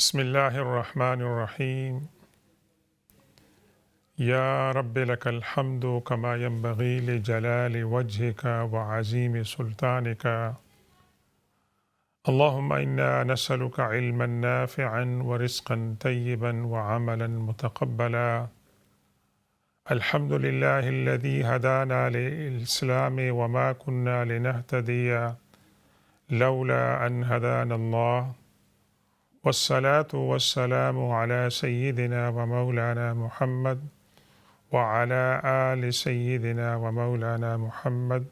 بسم الله الرحمن الرحيم. يا رب لك الحمد كما ينبغي لجلال وجهك وعظيم سلطانك. اللهم إنا نسألك علما نافعا ورزقا طيبا وعملا متقبلا. الحمد لله الذي هدانا للإسلام وما كنا لنهتدي لولا أن هدانا الله، والصلاة والسلام على سيدنا ومولانا محمد وعلى آل سيدنا ومولانا محمد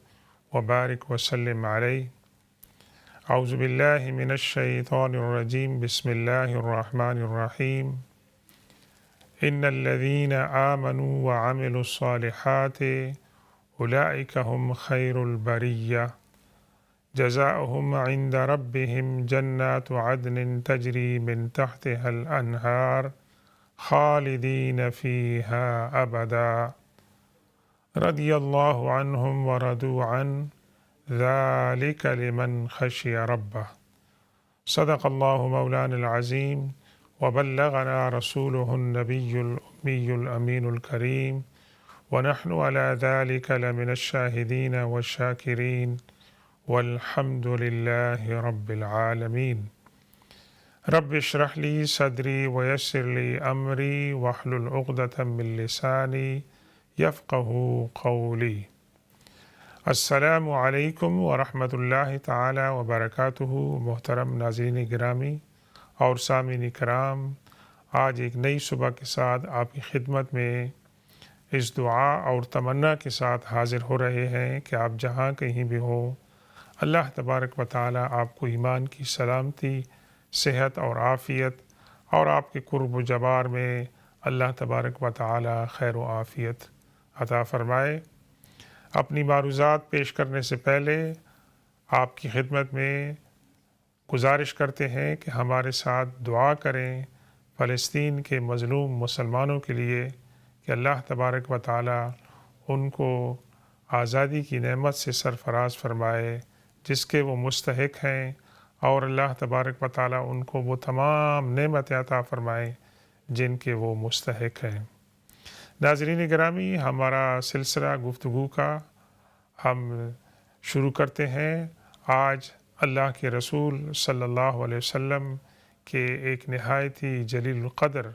وبارك وسلم عليه. أعوذ بالله من الشيطان الرجيم. بسم الله الرحمن الرحيم. إن الذين آمنوا وعملوا الصالحات أولئك هم خير البرية، جزاؤهم عند ربهم جنات عدن تجري من تحتها الأنهار خالدين فيها أبدا، رضي الله عنهم ورضوا عنه، ذلك لمن خشي ربه. صدق الله مولانا العظيم وبلغنا رسوله النبي الأمي الأمين الكريم، ونحن على ذلك لمن الشاهدين والشاكرين، والحمد لله رب العالمين. رب اشرح لي صدري ويسر لي أمري واحلل عقدة من لساني يفقه قولي. السلام علیکم ورحمۃ اللہ تعالی وبرکاتہ۔ محترم ناظرین گرامی اور سامعین کرام، آج ایک نئی صبح کے ساتھ آپ کی خدمت میں اس دعا اور تمنا کے ساتھ حاضر ہو رہے ہیں کہ آپ جہاں کہیں بھی ہو، اللہ تبارک و تعالی آپ کو ایمان کی سلامتی، صحت اور عافیت، اور آپ کے قرب و جوار میں اللہ تبارک و تعالی خیر و عافیت عطا فرمائے۔ اپنی معروضات پیش کرنے سے پہلے آپ کی خدمت میں گزارش کرتے ہیں کہ ہمارے ساتھ دعا کریں فلسطین کے مظلوم مسلمانوں کے لیے کہ اللہ تبارک و تعالی ان کو آزادی کی نعمت سے سرفراز فرمائے جس کے وہ مستحق ہیں، اور اللہ تبارک و تعالی ان کو وہ تمام نعمت عطا فرمائے جن کے وہ مستحق ہیں۔ ناظرین گرامی، ہمارا سلسلہ گفتگو کا ہم شروع کرتے ہیں۔ آج اللہ کے رسول صلی اللہ علیہ وسلم کے ایک نہایت ہی جلیل القدر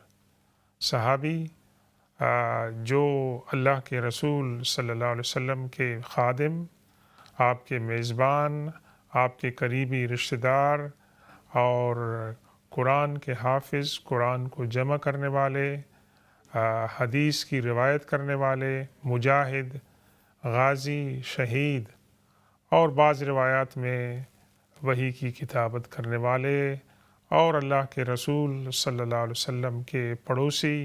صحابی، جو اللہ کے رسول صلی اللہ علیہ وسلم کے خادم، آپ کے میزبان، آپ کے قریبی رشتہ دار، اور قرآن کے حافظ، قرآن کو جمع کرنے والے، حدیث کی روایت کرنے والے، مجاہد، غازی، شہید، اور بعض روایات میں وحی کی کتابت کرنے والے، اور اللہ کے رسول صلی اللہ علیہ وسلم کے پڑوسی،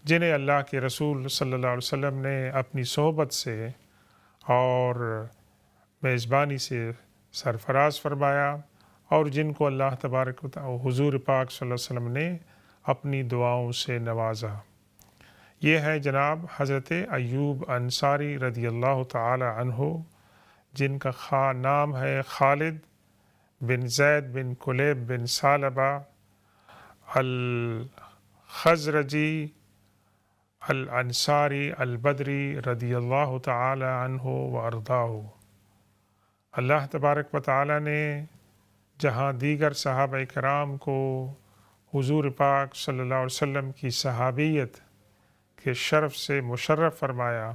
جنہیں اللہ کے رسول صلی اللہ علیہ وسلم نے اپنی صحبت سے اور میزبانی سے سرفراز فرمایا، اور جن کو اللہ تبارک و تعالی حضور پاک صلی اللہ علیہ وسلم نے اپنی دعاؤں سے نوازا۔ یہ ہے جناب حضرت ایوب انصاری رضی اللہ تعالی عنہ، جن کا نام ہے خالد بن زید بن کلیب بن ثعلبہ الخزرجی الانصاری البدری رضی اللہ تعالی عنہ وارضاہ۔ اللہ تبارک و تعالی نے جہاں دیگر صحابہ کرام کو حضور پاک صلی اللہ علیہ وسلم کی صحابیت کے شرف سے مشرف فرمایا،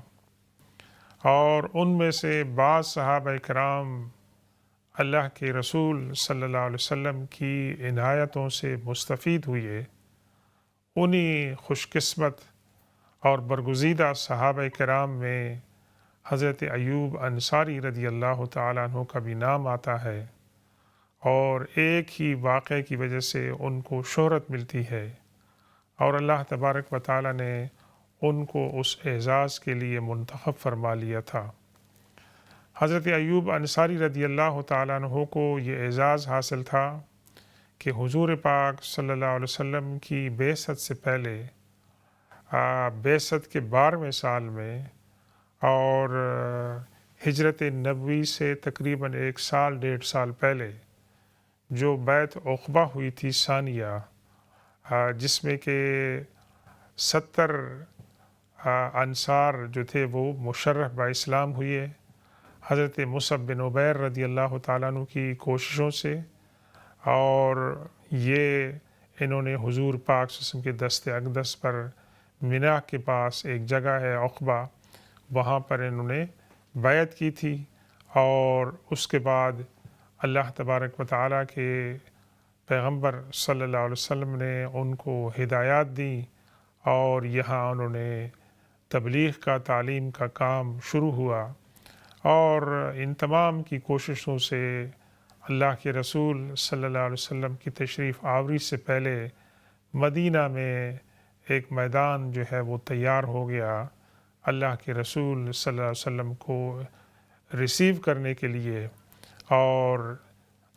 اور ان میں سے بعض صحابہ کرام اللہ کے رسول صلی اللہ علیہ وسلم کی عنایتوں سے مستفید ہوئے، انہی خوش قسمت اور برگزیدہ صحابہ کرام میں حضرت ایوب انصاری رضی اللہ تعالیٰ عنہ کا بھی نام آتا ہے، اور ایک ہی واقعے کی وجہ سے ان کو شہرت ملتی ہے، اور اللہ تبارک و تعالیٰ نے ان کو اس اعزاز کے لیے منتخب فرما لیا تھا۔ حضرت ایوب انصاری رضی اللہ تعالیٰ عنہ کو یہ اعزاز حاصل تھا کہ حضور پاک صلی اللہ علیہ وسلم کی بعثت سے پہلے، بعثت کے 12ویں سال میں، اور ہجرت نبوی سے تقریباً 1 سال 1.5 سال پہلے جو بیعت عقبہ ہوئی تھی ثانیہ، جس میں کہ 70 انصار جو تھے وہ مشرف با اسلام ہوئے حضرت مصعب بن عمیر رضی اللہ تعالیٰ عنہ کی کوششوں سے، اور یہ انہوں نے حضور پاک صلی اللہ علیہ وسلم کے دست اقدس پر مینا کے پاس ایک جگہ ہے عقبہ، وہاں پر انہوں نے بیعت کی تھی، اور اس کے بعد اللہ تبارک و تعالیٰ کے پیغمبر صلی اللہ علیہ وسلم نے ان کو ہدایات دی، اور یہاں انہوں نے تبلیغ کا، تعلیم کا کام شروع ہوا، اور ان تمام کی کوششوں سے اللہ کے رسول صلی اللہ علیہ وسلم کی تشریف آوری سے پہلے مدینہ میں ایک میدان جو ہے وہ تیار ہو گیا اللہ کے رسول صلی اللہ علیہ وسلم کو ریسیو کرنے کے لیے، اور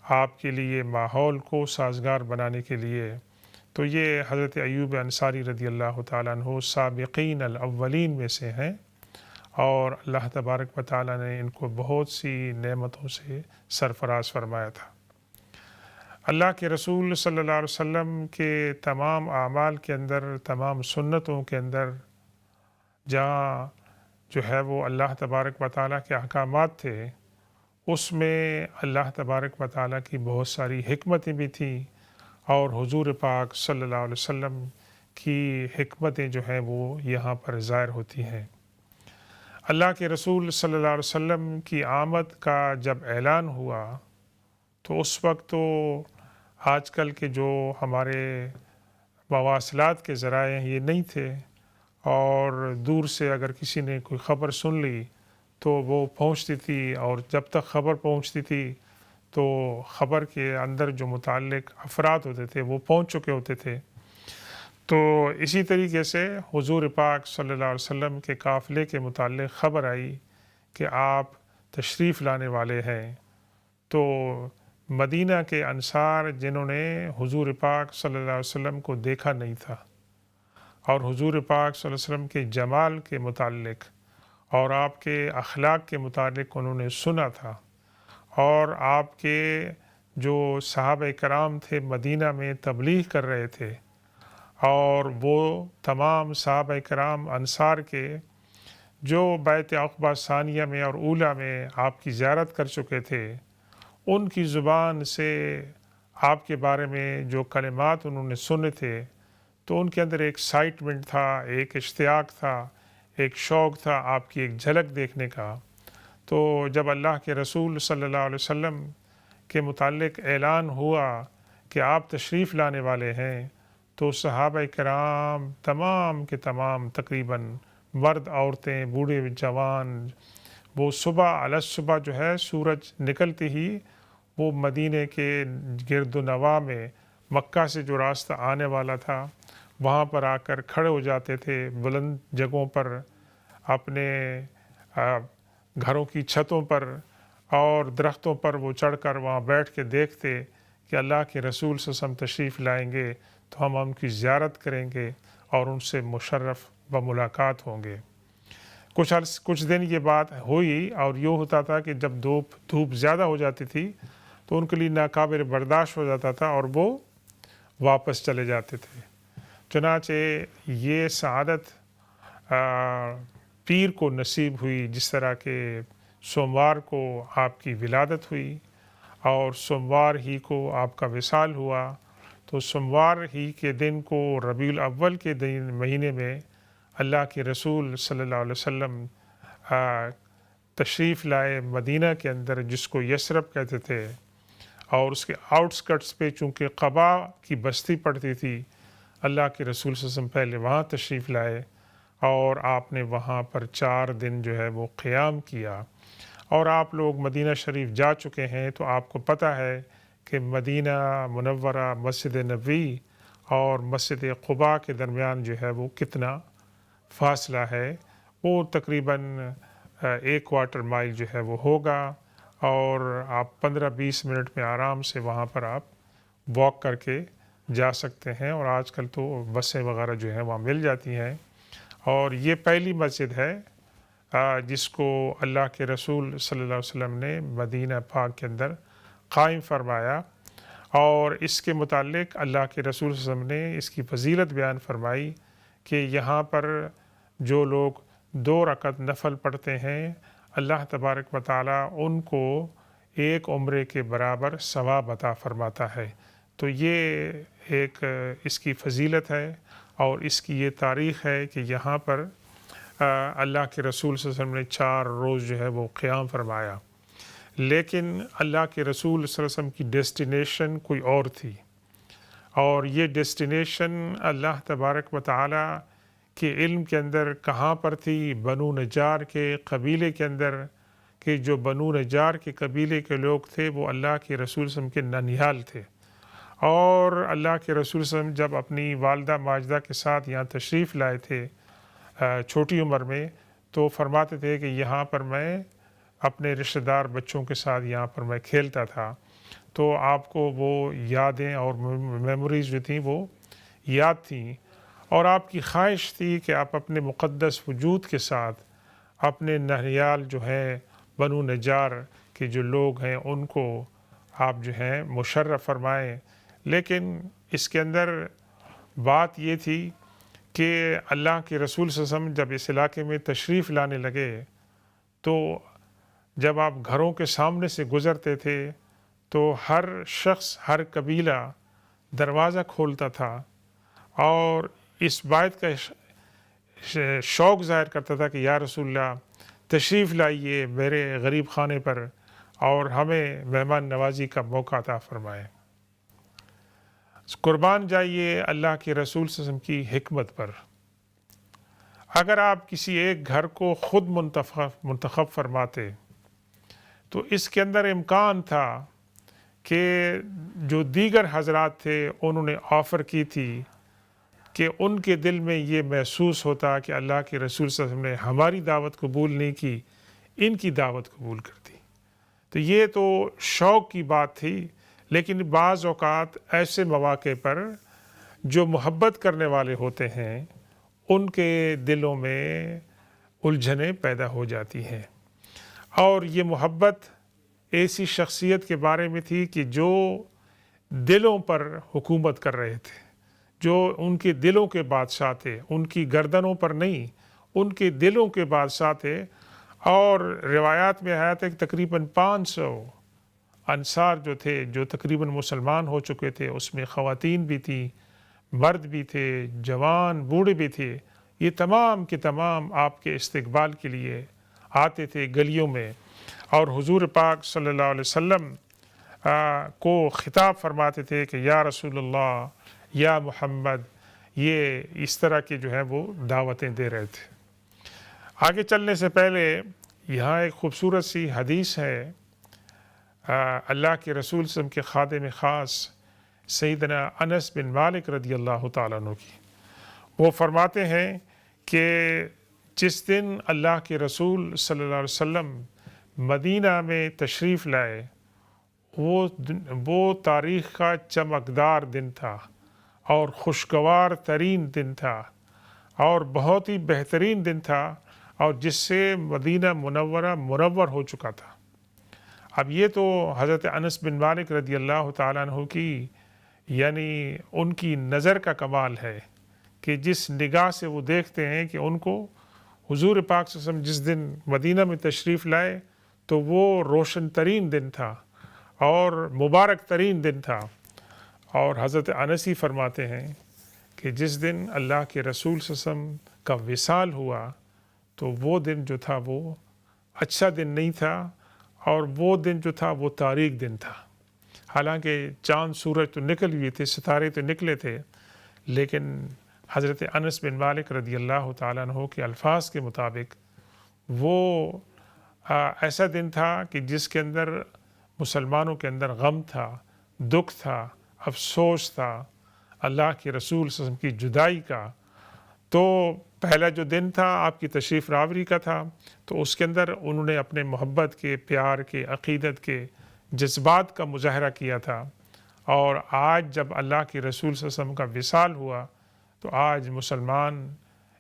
آپ کے لیے ماحول کو سازگار بنانے کے لیے۔ تو یہ حضرت ایوب انصاری رضی اللہ تعالیٰ عنہ سابقین الاولین میں سے ہیں، اور اللہ تبارک و تعالیٰ نے ان کو بہت سی نعمتوں سے سرفراز فرمایا تھا۔ اللہ کے رسول صلی اللہ علیہ وسلم کے تمام اعمال کے اندر، تمام سنتوں کے اندر جہاں جو ہے وہ اللہ تبارک و تعالیٰ کے احکامات تھے، اس میں اللہ تبارک و تعالیٰ کی بہت ساری حکمتیں بھی تھیں، اور حضور پاک صلی اللہ علیہ وسلم کی حکمتیں جو ہیں وہ یہاں پر ظاہر ہوتی ہیں۔ اللہ کے رسول صلی اللہ علیہ وسلم کی آمد کا جب اعلان ہوا تو اس وقت تو آج کل کے جو ہمارے مواصلات کے ذرائع ہیں یہ نہیں تھے، اور دور سے اگر کسی نے کوئی خبر سن لی تو وہ پہنچتی تھی، اور جب تک خبر پہنچتی تھی تو خبر کے اندر جو متعلق افراد ہوتے تھے وہ پہنچ چکے ہوتے تھے۔ تو اسی طریقے سے حضور پاک صلی اللہ علیہ وسلم کے قافلے کے متعلق خبر آئی کہ آپ تشریف لانے والے ہیں، تو مدینہ کے انصار جنہوں نے حضور پاک صلی اللہ علیہ وسلم کو دیکھا نہیں تھا، اور حضور پاک صلی اللہ علیہ وسلم کے جمال کے متعلق اور آپ کے اخلاق کے متعلق انہوں نے سنا تھا، اور آپ کے جو صحابہ کرام تھے مدینہ میں تبلیغ کر رہے تھے، اور وہ تمام صحابہ کرام انصار کے جو بیعت عقبہ ثانیہ میں اور اولیٰ میں آپ کی زیارت کر چکے تھے، ان کی زبان سے آپ کے بارے میں جو کلمات انہوں نے سنے تھے تو ان کے اندر ایک ایکسائٹمنٹ تھا، ایک اشتیاق تھا، ایک شوق تھا آپ کی ایک جھلک دیکھنے کا۔ تو جب اللہ کے رسول صلی اللہ علیہ وسلم کے متعلق اعلان ہوا کہ آپ تشریف لانے والے ہیں، تو صحابہ کرام تمام کے تمام تقریباً مرد، عورتیں، بوڑھے، جوان، وہ صبح الصبح جو ہے سورج نکلتے ہی وہ مدینے کے گرد و نواح میں مکہ سے جو راستہ آنے والا تھا وہاں پر آ کر کھڑے ہو جاتے تھے، بلند جگہوں پر، اپنے گھروں کی چھتوں پر اور درختوں پر وہ چڑھ کر وہاں بیٹھ کے دیکھتے کہ اللہ کے رسول صلی اللہ علیہ وسلم تشریف لائیں گے تو ہم ان کی زیارت کریں گے اور ان سے مشرف و ملاقات ہوں گے۔ کچھ دن یہ بات ہوئی، اور یہ ہوتا تھا کہ جب دھوپ زیادہ ہو جاتی تھی تو ان کے لیے ناقابل برداشت ہو جاتا تھا اور وہ واپس چلے جاتے تھے۔ چنانچہ یہ سعادت پیر کو نصیب ہوئی، جس طرح کہ سوموار کو آپ کی ولادت ہوئی اور سوموار ہی کو آپ کا وصال ہوا، تو سوموار ہی کے دن کو ربیع الاول کے دن مہینے میں اللہ کے رسول صلی اللہ علیہ وسلم تشریف لائے مدینہ کے اندر، جس کو یثرب کہتے تھے، اور اس کے آؤٹسکٹس پہ چونکہ قبا کی بستی پڑتی تھی، اللہ کے رسول صلی اللہ علیہ وسلم پہلے وہاں تشریف لائے اور آپ نے وہاں پر 4 دن جو ہے وہ قیام کیا۔ اور آپ لوگ مدینہ شریف جا چکے ہیں تو آپ کو پتہ ہے کہ مدینہ منورہ، مسجد نبوی اور مسجد قباء کے درمیان جو ہے وہ کتنا فاصلہ ہے، وہ تقریباً 1/4 مائل جو ہے وہ ہوگا، اور آپ 15-20 منٹ میں آرام سے وہاں پر آپ واک کر کے جا سکتے ہیں، اور آج کل تو بسیں وغیرہ جو ہیں وہاں مل جاتی ہیں۔ اور یہ پہلی مسجد ہے جس کو اللہ کے رسول صلی اللہ علیہ وسلم نے مدینہ پاک کے اندر قائم فرمایا، اور اس کے متعلق اللہ کے رسول صلی اللہ علیہ وسلم نے اس کی فضیلت بیان فرمائی کہ یہاں پر جو لوگ 2 رکعت نفل پڑھتے ہیں اللہ تبارک و تعالیٰ ان کو ایک عمرے کے برابر ثواب عطا فرماتا ہے۔ تو یہ ایک اس کی فضیلت ہے اور اس کی یہ تاریخ ہے کہ یہاں پر اللہ کے رسول صلی اللہ علیہ وسلم نے 4 روز جو ہے وہ قیام فرمایا، لیکن اللہ کے رسول صلی اللہ علیہ وسلم کی ڈیسٹینیشن کوئی اور تھی، اور یہ ڈیسٹینیشن اللہ تبارک و تعالیٰ کے علم کے اندر کہاں پر تھی؟ بنو نجار کے قبیلے کے اندر، کہ جو بنو نجار کے قبیلے کے لوگ تھے وہ اللہ کے رسول صلی اللہ علیہ وسلم کے ننیال تھے، اور اللہ کے رسول صلی اللہ علیہ وسلم جب اپنی والدہ ماجدہ کے ساتھ یہاں تشریف لائے تھے چھوٹی عمر میں، تو فرماتے تھے کہ یہاں پر میں اپنے رشتہ دار بچوں کے ساتھ یہاں پر میں کھیلتا تھا۔ تو آپ کو وہ یادیں اور میموریز جو تھیں وہ یاد تھیں، اور آپ کی خواہش تھی کہ آپ اپنے مقدس وجود کے ساتھ اپنے ننیال جو ہے بنو نجار کے جو لوگ ہیں ان کو آپ جو ہیں مشرف فرمائیں۔ لیکن اس کے اندر بات یہ تھی کہ اللہ کے رسول صلی اللہ علیہ وسلم جب اس علاقے میں تشریف لانے لگے تو جب آپ گھروں کے سامنے سے گزرتے تھے تو ہر شخص، ہر قبیلہ دروازہ کھولتا تھا اور اس بات کا شوق ظاہر کرتا تھا کہ یا رسول اللہ تشریف لائیے میرے غریب خانے پر اور ہمیں مہمان نوازی کا موقع عطا فرمائے۔ قربان جائیے اللہ کے رسول صلی اللہ علیہ وسلم کی حکمت پر۔ اگر آپ کسی ایک گھر کو خود منتخب فرماتے تو اس کے اندر امکان تھا کہ جو دیگر حضرات تھے انہوں نے آفر کی تھی کہ ان کے دل میں یہ محسوس ہوتا کہ اللہ کے رسول صلی اللہ علیہ وسلم نے ہماری دعوت قبول نہیں کی، ان کی دعوت قبول کر دی۔ تو یہ تو شوق کی بات تھی، لیکن بعض اوقات ایسے مواقع پر جو محبت کرنے والے ہوتے ہیں ان کے دلوں میں الجھنیں پیدا ہو جاتی ہیں، اور یہ محبت ایسی شخصیت کے بارے میں تھی کہ جو دلوں پر حکومت کر رہے تھے، جو ان کے دلوں کے بادشاہ تھے، ان کی گردنوں پر نہیں، ان کے دلوں کے بادشاہ تھے۔ اور روایات میں آیا تھا کہ تقریباً 500 انصار جو تھے جو تقریباً مسلمان ہو چکے تھے، اس میں خواتین بھی تھیں، مرد بھی تھے، جوان بوڑھے بھی تھے، یہ تمام کے تمام آپ کے استقبال کے لیے آتے تھے گلیوں میں، اور حضور پاک صلی اللہ علیہ وسلم کو خطاب فرماتے تھے کہ یا رسول اللہ، یا محمد، یہ اس طرح کے جو ہے وہ دعوتیں دے رہے تھے۔ آگے چلنے سے پہلے یہاں ایک خوبصورت سی حدیث ہے اللہ کے رسول صلی اللہ علیہ وسلم کے خادم خاص سیدنا انس بن مالک رضی اللہ تعالیٰ عنہ کی۔ وہ فرماتے ہیں کہ جس دن اللہ کے رسول صلی اللہ علیہ وسلم مدینہ میں تشریف لائے وہ تاریخ کا چمکدار دن تھا اور خوشگوار ترین دن تھا اور بہت ہی بہترین دن تھا، اور جس سے مدینہ منور ہو چکا تھا۔ اب یہ تو حضرت انس بن مالک رضی اللہ تعالیٰ عنہ کی یعنی ان کی نظر کا کمال ہے کہ جس نگاہ سے وہ دیکھتے ہیں کہ ان کو حضور پاک صلی اللہ علیہ وسلم جس دن مدینہ میں تشریف لائے تو وہ روشن ترین دن تھا اور مبارک ترین دن تھا۔ اور حضرت انس ہی فرماتے ہیں کہ جس دن اللہ کے رسول صلی اللہ علیہ وسلم کا وصال ہوا تو وہ دن جو تھا وہ اچھا دن نہیں تھا، اور وہ دن جو تھا وہ تاریک دن تھا۔ حالانکہ چاند سورج تو نکل ہوئے تھے، ستارے تو نکلے تھے، لیکن حضرت انس بن مالک رضی اللہ تعالیٰ عنہ کے الفاظ کے مطابق وہ ایسا دن تھا کہ جس کے اندر مسلمانوں کے اندر غم تھا، دکھ تھا، افسوس تھا اللہ کے رسول صلی اللہ علیہ وسلم کی جدائی کا۔ تو پہلا جو دن تھا آپ کی تشریف راوری کا تھا، تو اس کے اندر انہوں نے اپنے محبت کے، پیار کے، عقیدت کے جذبات کا مظاہرہ کیا تھا، اور آج جب اللہ کے رسول صلی اللہ علیہ وسلم کا وصال ہوا تو آج مسلمان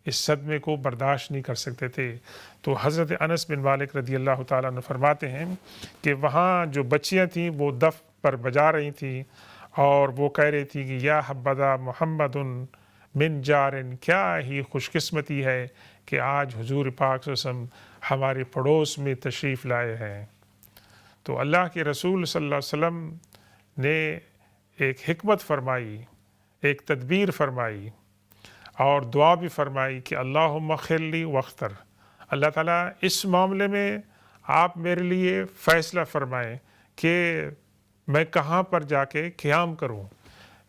اس صدمے کو برداشت نہیں کر سکتے تھے۔ تو حضرت انس بن مالک رضی اللہ تعالیٰ عنہ فرماتے ہیں کہ وہاں جو بچیاں تھیں وہ دف پر بجا رہی تھیں اور وہ کہہ رہی تھی کہ یا حبذا محمد من جارن، کیا ہی خوش قسمتی ہے کہ آج حضور پاک صلی اللہ علیہ وسلم ہمارے پڑوس میں تشریف لائے ہیں۔ تو اللہ کے رسول صلی اللہ علیہ وسلم نے ایک حکمت فرمائی، ایک تدبیر فرمائی اور دعا بھی فرمائی کہ اللہم اغفر لی واختر، اللہ تعالیٰ اس معاملے میں آپ میرے لیے فیصلہ فرمائیں کہ میں کہاں پر جا کے قیام کروں،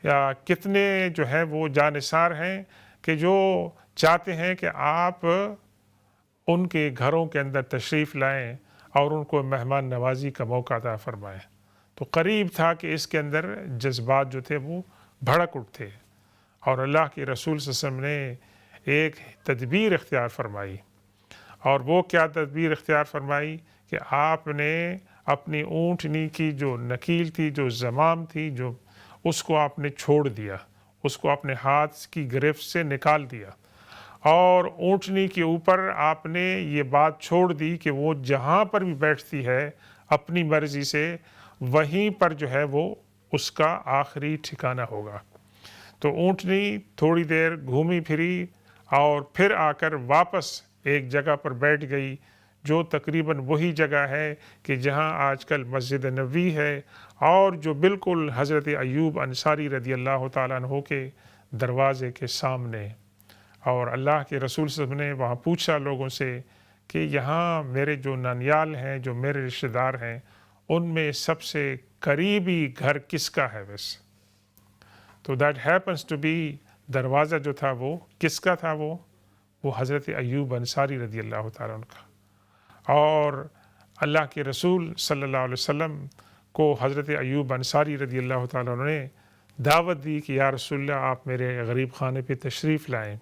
یا کتنے جو ہے وہ جانثار ہیں کہ جو چاہتے ہیں کہ آپ ان کے گھروں کے اندر تشریف لائیں اور ان کو مہمان نوازی کا موقع عطا فرمائیں۔ تو قریب تھا کہ اس کے اندر جذبات جو تھے وہ بھڑک اٹھتے، اور اللہ کے رسول صلی اللہ علیہ وسلم نے ایک تدبیر اختیار فرمائی۔ اور وہ کیا تدبیر اختیار فرمائی کہ آپ نے اپنی اونٹنی کی جو نکیل تھی، جو زمام تھی، جو اس کو آپ نے چھوڑ دیا، اس کو اپنے ہاتھ کی گرفت سے نکال دیا، اور اونٹنی کے اوپر آپ نے یہ بات چھوڑ دی کہ وہ جہاں پر بھی بیٹھتی ہے اپنی مرضی سے وہیں پر جو ہے وہ اس کا آخری ٹھکانہ ہوگا۔ تو اونٹنی تھوڑی دیر گھومی پھری اور پھر آ کر واپس ایک جگہ پر بیٹھ گئی، جو تقریباً وہی جگہ ہے کہ جہاں آج کل مسجد نبوی ہے، اور جو بالکل حضرت ایوب انصاری رضی اللہ تعالیٰ عنہ کے دروازے کے سامنے۔ اور اللہ کے رسول صلی اللہ علیہ وسلم نے وہاں پوچھا لوگوں سے کہ یہاں میرے جو نانیال ہیں، جو میرے رشتہ دار ہیں، ان میں سب سے قریبی گھر کس کا ہے ویسے؟ تو دیٹ ہیپنس ٹو بی، دروازہ جو تھا وہ کس کا تھا؟ وہ حضرت ایوب انصاری رضی اللہ تعالیٰ عنہ کا۔ اور اللہ کے رسول صلی اللہ علیہ وسلم کو حضرت ایوب انصاری رضی اللہ تعالیٰ عنہ نے دعوت دی کہ یا رسول اللہ آپ میرے غریب خانے پہ تشریف لائیں۔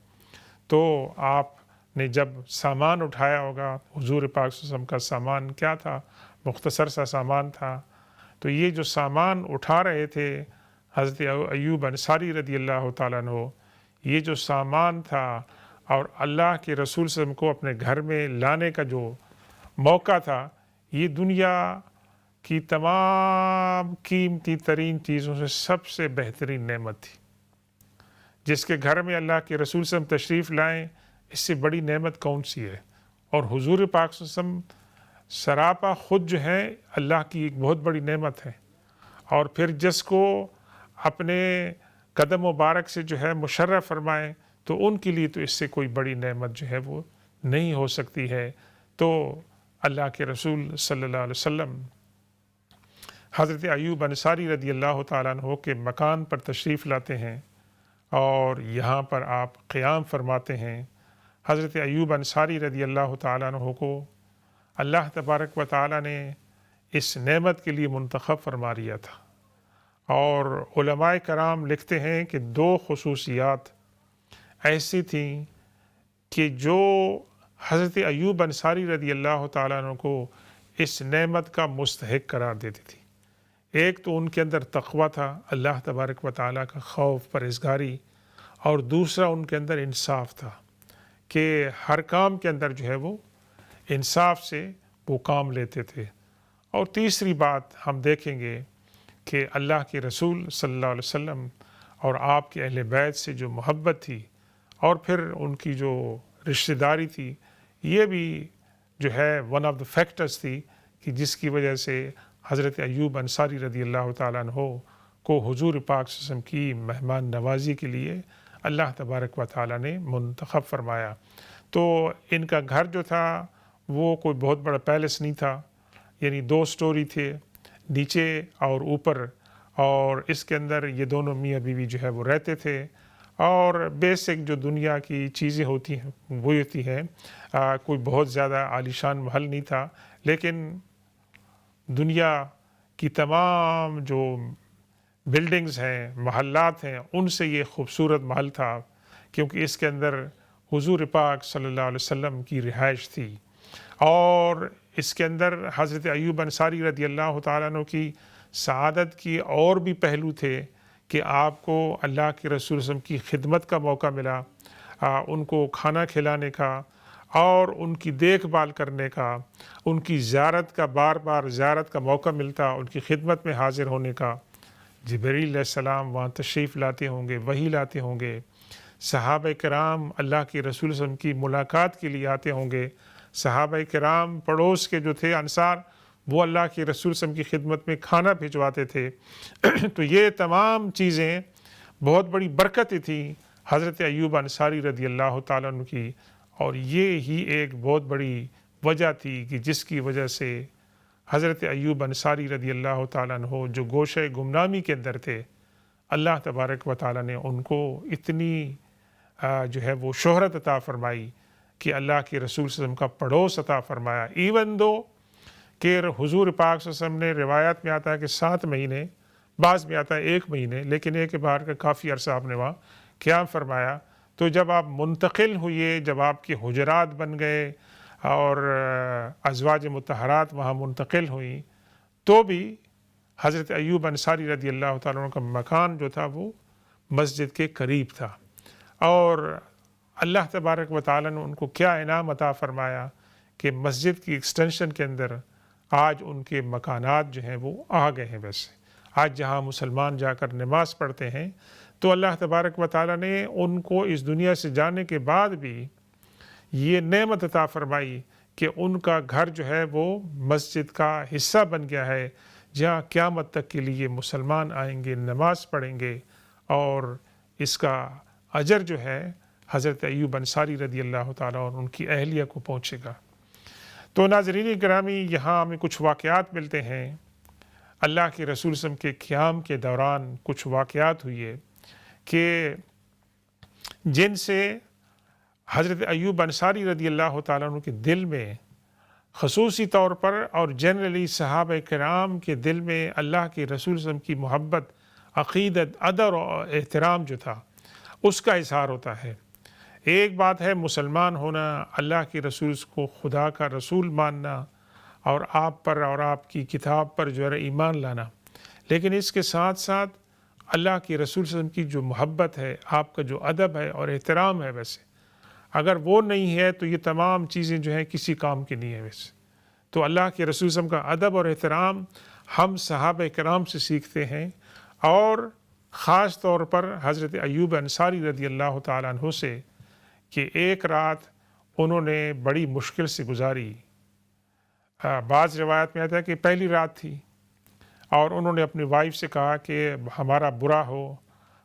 تو آپ نے جب سامان اٹھایا ہوگا، حضور پاک صلی اللہ علیہ وسلم کا سامان کیا تھا؟ مختصر سا سامان تھا۔ تو یہ جو سامان اٹھا رہے تھے حضرت ایوب انصاری رضی اللہ تعالیٰ عنہ، یہ جو سامان تھا اور اللہ کے رسول صلی اللہ علیہ وسلم کو اپنے گھر میں لانے کا جو موقع تھا، یہ دنیا کی تمام قیمتی ترین چیزوں سے سب سے بہترین نعمت تھی۔ جس کے گھر میں اللہ کے رسول صلی اللہ علیہ وسلم تشریف لائیں، اس سے بڑی نعمت کون سی ہے؟ اور حضور پاک صلی اللہ علیہ وسلم سراپا خود جو ہے اللہ کی ایک بہت بڑی نعمت ہے، اور پھر جس کو اپنے قدم مبارک سے جو ہے مشرف فرمائیں تو ان کے لیے تو اس سے کوئی بڑی نعمت جو ہے وہ نہیں ہو سکتی ہے۔ تو اللہ کے رسول صلی اللہ علیہ وسلم حضرت ایوب انصاری رضی اللہ تعالیٰ عنہ کے مکان پر تشریف لاتے ہیں اور یہاں پر آپ قیام فرماتے ہیں۔ حضرت ایوب انصاری رضی اللہ تعالیٰ عنہ کو اللہ تبارک و تعالیٰ نے اس نعمت کے لیے منتخب فرما لیا تھا، اور علماء کرام لکھتے ہیں کہ دو خصوصیات ایسی تھیں کہ جو حضرت ایوب انصاری رضی اللہ تعالیٰ عنہ کو اس نعمت کا مستحق قرار دیتی تھی۔ ایک تو ان کے اندر تقویٰ تھا، اللہ تبارک و تعالیٰ کا خوف، پرہیزگاری، اور دوسرا ان کے اندر انصاف تھا کہ ہر کام کے اندر جو ہے وہ انصاف سے وہ کام لیتے تھے۔ اور تیسری بات ہم دیکھیں گے کہ اللہ کے رسول صلی اللہ علیہ وسلم اور آپ کے اہل بیت سے جو محبت تھی، اور پھر ان کی جو رشتہ داری تھی، یہ بھی جو ہے ون آف دا فیکٹرز تھی کہ جس کی وجہ سے حضرت ایوب انصاری رضی اللہ تعالیٰ عنہ کو حضور پاک صلی اللہ علیہ وسلم کی مہمان نوازی کے لیے اللہ تبارک و تعالیٰ نے منتخب فرمایا۔ تو ان کا گھر جو تھا وہ کوئی بہت بڑا پیلس نہیں تھا، یعنی 2 سٹوری تھے، نیچے اور اوپر، اور اس کے اندر یہ دونوں میاں بیوی جو ہے وہ رہتے تھے، اور بیسک جو دنیا کی چیزیں ہوتی ہیں وہی ہوتی ہیں، کوئی بہت زیادہ عالیشان محل نہیں تھا، لیکن دنیا کی تمام جو بلڈنگز ہیں، محلات ہیں، ان سے یہ خوبصورت محل تھا، کیونکہ اس کے اندر حضور پاک صلی اللہ علیہ وسلم کی رہائش تھی۔ اور اس کے اندر حضرت ایوب انصاری رضی اللہ تعالیٰ عنہ کی سعادت کی اور بھی پہلو تھے کہ آپ کو اللہ کے رسول صلی اللہ علیہ وسلم کی خدمت کا موقع ملا، ان کو کھانا کھلانے کا اور ان کی دیکھ بھال کرنے کا، ان کی زیارت کا، بار بار زیارت کا موقع ملتا، ان کی خدمت میں حاضر ہونے کا۔ جبریل علیہ السلام وہاں تشریف لاتے ہوں گے، وحی لاتے ہوں گے، صحابہ کرام اللہ کے رسول صلی اللہ علیہ وسلم کی ملاقات کے لیے آتے ہوں گے، صحابہ کرام پڑوس کے جو تھے انصار وہ اللہ کے رسول صلی اللہ علیہ وسلم کی خدمت میں کھانا بھجواتے تھے تو یہ تمام چیزیں بہت بڑی برکتیں تھیں حضرت ایوب انصاری رضی اللہ تعالیٰ عنہ کی، اور یہ ہی ایک بہت بڑی وجہ تھی کہ جس کی وجہ سے حضرت ایوب انصاری رضی اللہ تعالیٰ عنہ جو گوشہ گمنامی کے اندر تھے، اللہ تبارک و تعالیٰ نے ان کو اتنی جو ہے وہ شہرت عطا فرمائی کہ اللہ کے رسول صلی اللہ علیہ وسلم کا پڑوس عطا فرمایا، ایون دو کہ حضور پاک صلی اللہ علیہ وسلم نے روایت میں آتا ہے کہ 7 مہینے، بعض میں آتا ہے 1 مہینے، لیکن ایک بار کا کافی عرصہ آپ نے وہاں قیام فرمایا۔ تو جب آپ منتقل ہوئے، جب آپ کے حجرات بن گئے اور ازواج مطہرات وہاں منتقل ہوئیں، تو بھی حضرت ایوب انصاری رضی اللہ تعالیٰ عنہ کا مکان جو تھا وہ مسجد کے قریب تھا، اور اللہ تبارک و تعالیٰ نے ان کو کیا انعام عطا فرمایا کہ مسجد کی ایکسٹینشن کے اندر آج ان کے مکانات جو ہیں وہ آ گئے ہیں۔ ویسے آج جہاں مسلمان جا کر نماز پڑھتے ہیں تو اللہ تبارک و تعالیٰ نے ان کو اس دنیا سے جانے کے بعد بھی یہ نعمت عطا فرمائی کہ ان کا گھر جو ہے وہ مسجد کا حصہ بن گیا ہے، جہاں قیامت تک کے لیے مسلمان آئیں گے، نماز پڑھیں گے، اور اس کا اجر جو ہے حضرت ایوب انصاری رضی اللہ تعالیٰ اور ان کی اہلیہ کو پہنچے گا۔ تو ناظرین گرامی، یہاں ہمیں کچھ واقعات ملتے ہیں اللہ کے رسول صلی اللہ علیہ وسلم کے قیام کے دوران کچھ واقعات ہوئے کہ جن سے حضرت ایوب انصاری رضی اللہ تعالیٰ عنہ کے دل میں خصوصی طور پر اور جنرلی صحابہ کرام کے دل میں اللہ کے رسول صلی اللہ علیہ وسلم کی محبت، عقیدت، ادب اور احترام جو تھا اس کا اظہار ہوتا ہے۔ ایک بات ہے مسلمان ہونا، اللہ کے رسول کو خدا کا رسول ماننا اور آپ پر اور آپ کی کتاب پر جو ہے ایمان لانا، لیکن اس کے ساتھ ساتھ اللہ کے رسول صلی اللہ علیہ وسلم کی جو محبت ہے، آپ کا جو ادب ہے اور احترام ہے، ویسے اگر وہ نہیں ہے تو یہ تمام چیزیں جو ہیں کسی کام کی نہیں ہے۔ ویسے تو اللہ کے رسول صلی اللہ علیہ وسلم کا ادب اور احترام ہم صحابہ کرام سے سیکھتے ہیں، اور خاص طور پر حضرت ایوب انصاری رضی اللہ تعالیٰ عنہ سے کہ ایک رات انہوں نے بڑی مشکل سے گزاری۔ بعض روایت میں آتا ہے کہ پہلی رات تھی اور انہوں نے اپنی وائف سے کہا کہ ہمارا برا ہو،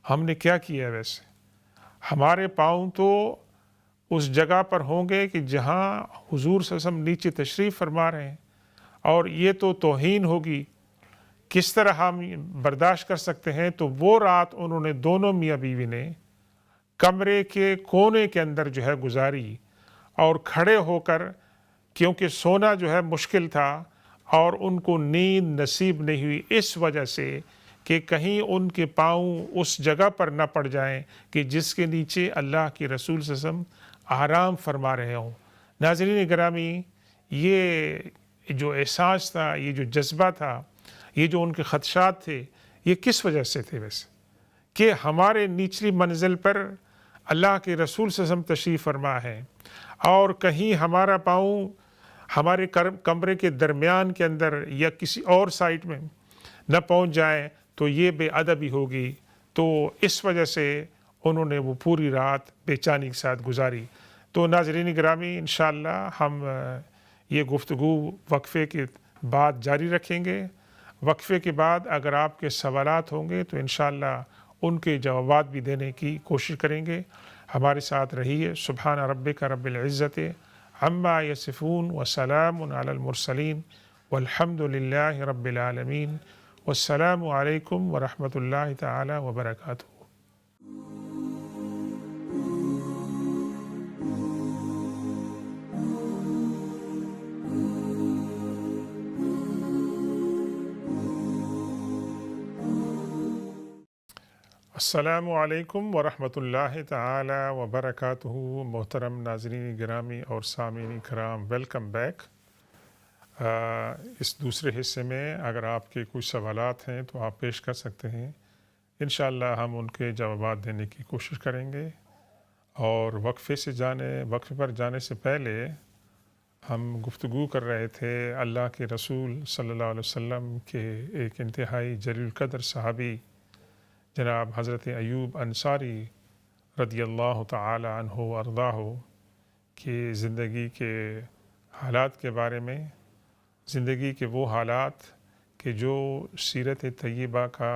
ہم نے کیا کیا ہے، ویسے ہمارے پاؤں تو اس جگہ پر ہوں گے کہ جہاں حضور صلی اللہ علیہ وسلم نیچے تشریف فرما رہے ہیں، اور یہ تو توہین ہوگی، کس طرح ہم برداشت کر سکتے ہیں۔ تو وہ رات انہوں نے دونوں میاں بیوی نے کمرے کے کونے کے اندر جو ہے گزاری، اور کھڑے ہو کر، کیونکہ سونا جو ہے مشکل تھا اور ان کو نیند نصیب نہیں ہوئی اس وجہ سے کہ کہیں ان کے پاؤں اس جگہ پر نہ پڑ جائیں کہ جس کے نیچے اللہ کے رسول صلی اللہ علیہ وسلم آرام فرما رہے ہوں۔ ناظرین گرامی، یہ جو احساس تھا، یہ جو جذبہ تھا، یہ جو ان کے خدشات تھے، یہ کس وجہ سے تھے؟ ویسے کہ ہمارے نچلی منزل پر اللہ کے رسول صلی اللہ علیہ وسلم تشریف فرما ہے، اور کہیں ہمارا پاؤں ہمارے کمرے کے درمیان کے اندر یا کسی اور سائٹ میں نہ پہنچ جائیں تو یہ بے ادبی ہوگی۔ تو اس وجہ سے انہوں نے وہ پوری رات بے چینی کے ساتھ گزاری۔ تو ناظرین گرامی، انشاءاللہ ہم یہ گفتگو وقفے کے بعد جاری رکھیں گے۔ وقفے کے بعد اگر آپ کے سوالات ہوں گے تو انشاءاللہ ان کے جوابات بھی دینے کی کوشش کریں گے۔ ہمارے ساتھ رہیے۔ سبحان ربک رب العزت عما یصفون وسلام علی المرسلین والحمد للہ رب العالمین، والسلام علیکم ورحمۃ اللہ تعالی وبرکاتہ۔ السلام علیکم ورحمۃ اللہ تعالی وبرکاتہ۔ محترم ناظرین گرامی اور سامعین کرام، ویلکم بیک۔ اس دوسرے حصے میں اگر آپ کے کچھ سوالات ہیں تو آپ پیش کر سکتے ہیں، انشاءاللہ ہم ان کے جوابات دینے کی کوشش کریں گے۔ اور وقفے پر جانے سے پہلے ہم گفتگو کر رہے تھے اللہ کے رسول صلی اللہ علیہ وسلم کے ایک انتہائی جلیل القدر صحابی جناب حضرت ایوب انصاری رضی اللہ تعالی عنہ و ارضاہ کی زندگی کے حالات کے بارے میں، زندگی کے وہ حالات کہ جو سیرت طیبہ کا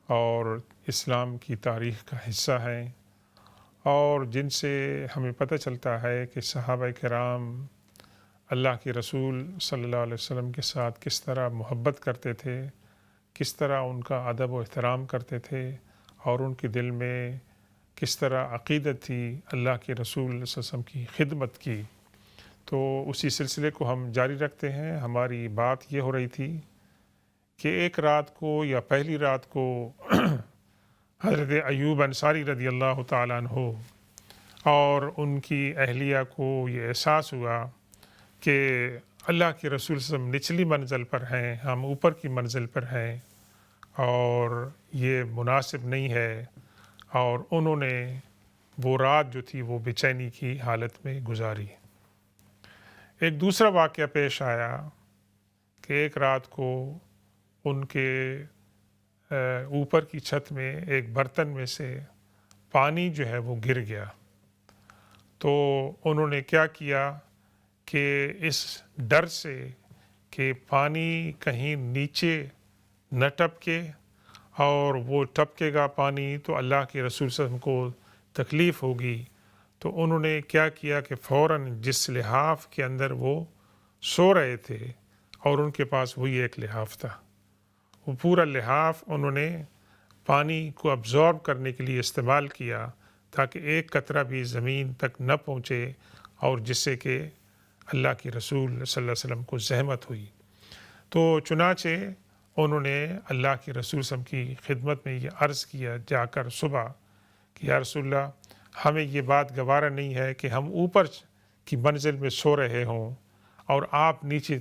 اور اسلام کی تاریخ کا حصہ ہیں، اور جن سے ہمیں پتہ چلتا ہے کہ صحابہ کرام اللہ کے رسول صلی اللہ علیہ وسلم کے ساتھ کس طرح محبت کرتے تھے، کس طرح ان کا ادب و احترام کرتے تھے، اور ان کے دل میں کس طرح عقیدت تھی اللہ کے رسول صلی اللہ علیہ وسلم کی خدمت کی۔ تو اسی سلسلے کو ہم جاری رکھتے ہیں۔ ہماری بات یہ ہو رہی تھی کہ ایک رات کو یا پہلی رات کو حضرت ایوب انصاری رضی اللہ تعالیٰ عنہ اور ان کی اہلیہ کو یہ احساس ہوا کہ اللہ کے رسول صلی اللہ علیہ وسلم نچلی منزل پر ہیں، ہم اوپر کی منزل پر ہیں، اور یہ مناسب نہیں ہے، اور انہوں نے وہ رات جو تھی وہ بے چینی کی حالت میں گزاری۔ ایک دوسرا واقعہ پیش آیا کہ ایک رات کو ان کے اوپر کی چھت میں ایک برتن میں سے پانی جو ہے وہ گر گیا۔ تو انہوں نے کیا کیا کہ اس ڈر سے کہ پانی کہیں نیچے نہ ٹپکے، اور وہ ٹپکے گا پانی تو اللہ کے رسول صلی اللہ علیہ وسلم کو تکلیف ہوگی، تو انہوں نے کیا کیا کہ فوراً جس لحاف کے اندر وہ سو رہے تھے، اور ان کے پاس وہی ایک لحاف تھا، وہ پورا لحاف انہوں نے پانی کو ابزارب کرنے کے لیے استعمال کیا تاکہ ایک قطرہ بھی زمین تک نہ پہنچے، اور جس سے کہ اللہ کے رسول صلی اللہ علیہ وسلم کو زحمت ہوئی۔ تو چنانچہ انہوں نے اللہ کے رسول صلی اللہ علیہ وسلم کی خدمت میں یہ عرض کیا جا کر صبح کہ یا رسول اللہ، ہمیں یہ بات گوارا نہیں ہے کہ ہم اوپر کی منزل میں سو رہے ہوں اور آپ نیچے